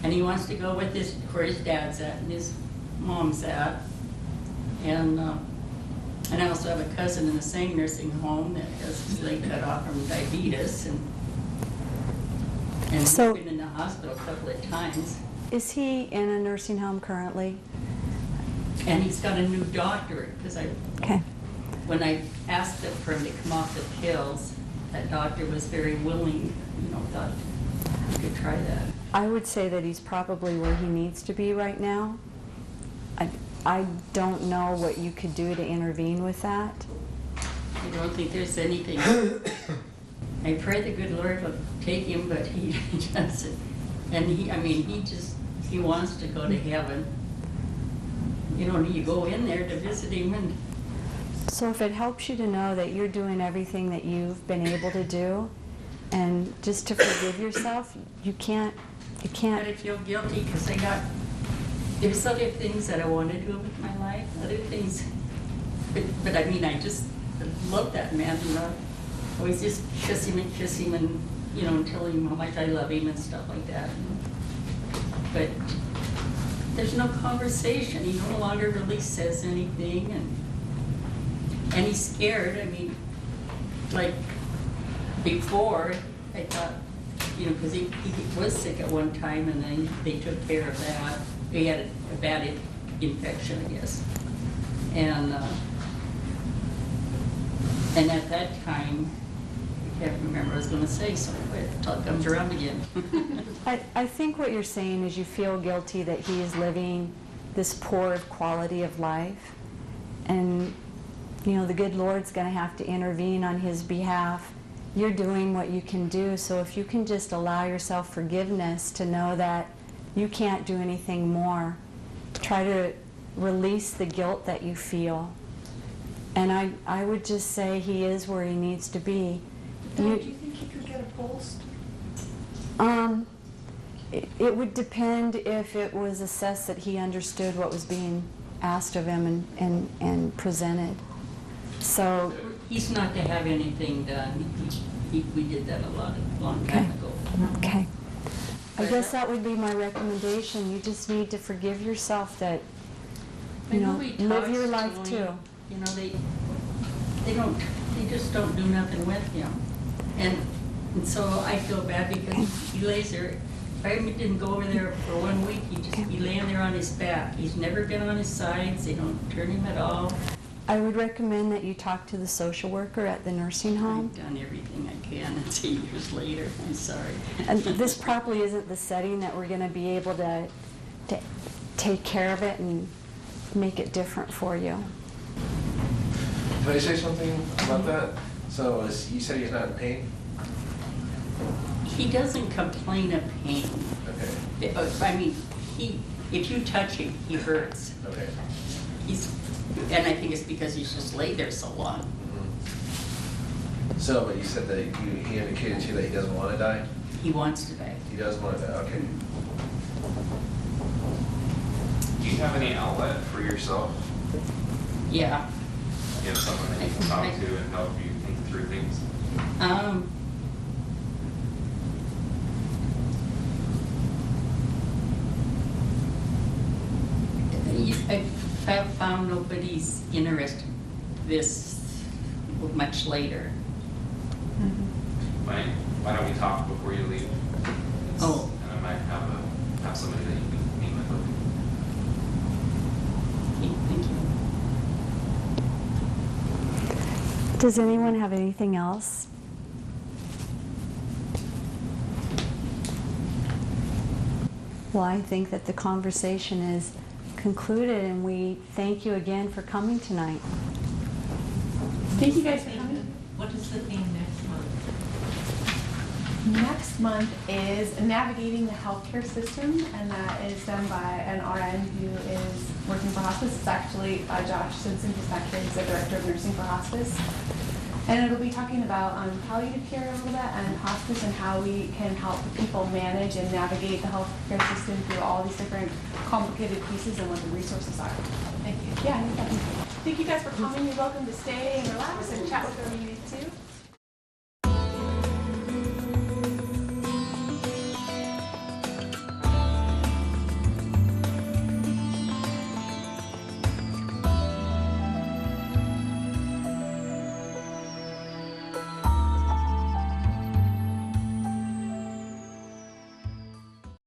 And he wants to go with where his dad's at and his mom's at. And I also have a cousin in the same nursing home that has his leg cut off from diabetes, and So- he's been in the hospital a couple of times. Is he in a nursing home currently? And he's got a new doctor, because Okay. when I asked him for him to come off the pills, that doctor was very willing, you know, thought he could try that. I would say that he's probably where he needs to be right now. I don't know what you could do to intervene with that. I don't think there's anything. I pray the good Lord will take him, but he doesn't. And he wants to go to heaven. You know, you go in there to visit him, and So if it helps you to know that you're doing everything that you've been able to do, and just to forgive yourself, you can't. I feel guilty because there's other things that I want to do with my life, other things. But I mean, I just love that man, you know. I always just kiss him, and, you know, and tell him how much I love him and stuff like that. But there's no conversation. He no longer really says anything, and he's scared. I mean, like before, I thought, you know, because he was sick at one time, and then they took care of that. He had a bad infection, I guess. And at that time, I can't remember what I was going to say, so until it comes around again. I think what you're saying is you feel guilty that he is living this poor quality of life, and you know the good Lord's going to have to intervene on his behalf. You're doing what you can do, so if you can just allow yourself forgiveness to know that you can't do anything more, try to release the guilt that you feel. And I would just say he is where he needs to be. Do you think he could get a pulse? It would depend if it was assessed that he understood what was being asked of him and presented. So He's not to have anything done. We did that a long time ago. Okay. I guess that would be my recommendation. You just need to forgive yourself that you know, Nobody live your talks life to too. him. You know, they just don't do nothing with him. And so I feel bad because he lays there. If I didn't go over there for 1 week, he'd just be laying there on his back. He's never been on his sides. They don't turn him at all. I would recommend that you talk to the social worker at the nursing home. I've done everything I can. It's 8 years later. I'm sorry. And this probably isn't the setting that we're going to be able to take care of it and make it different for you. Can I say something about that? So you said he's not in pain? He doesn't complain of pain. Okay. I mean, if you touch him, he hurts. Okay. And I think it's because he's just laid there so long. Mm-hmm. So, but you said that he indicated to you that he doesn't want to die? He wants to die. He does want to die, okay. Do you have any outlet for yourself? Yeah. You have someone that you can talk to and help you think through things? I've found nobody's interested this much later. Why don't we talk before you leave? Oh. And I might have somebody that you can meet with. Okay, thank you. Does anyone have anything else? Well, I think that the conversation is concluded, and we thank you again for coming tonight. Thank you guys for coming. What is the theme next month? Next month is navigating the healthcare system, and that is done by an RN who is working for hospice. It's actually Josh Simpson, who's back here. He's the director of nursing for hospice. And it'll be talking about palliative care a little bit and hospice and how we can help people manage and navigate the healthcare system through all these different complicated pieces and what the resources are. Thank you. Yeah, no problem. Thank you guys for coming. You're welcome to stay and relax and chat with them if you need to.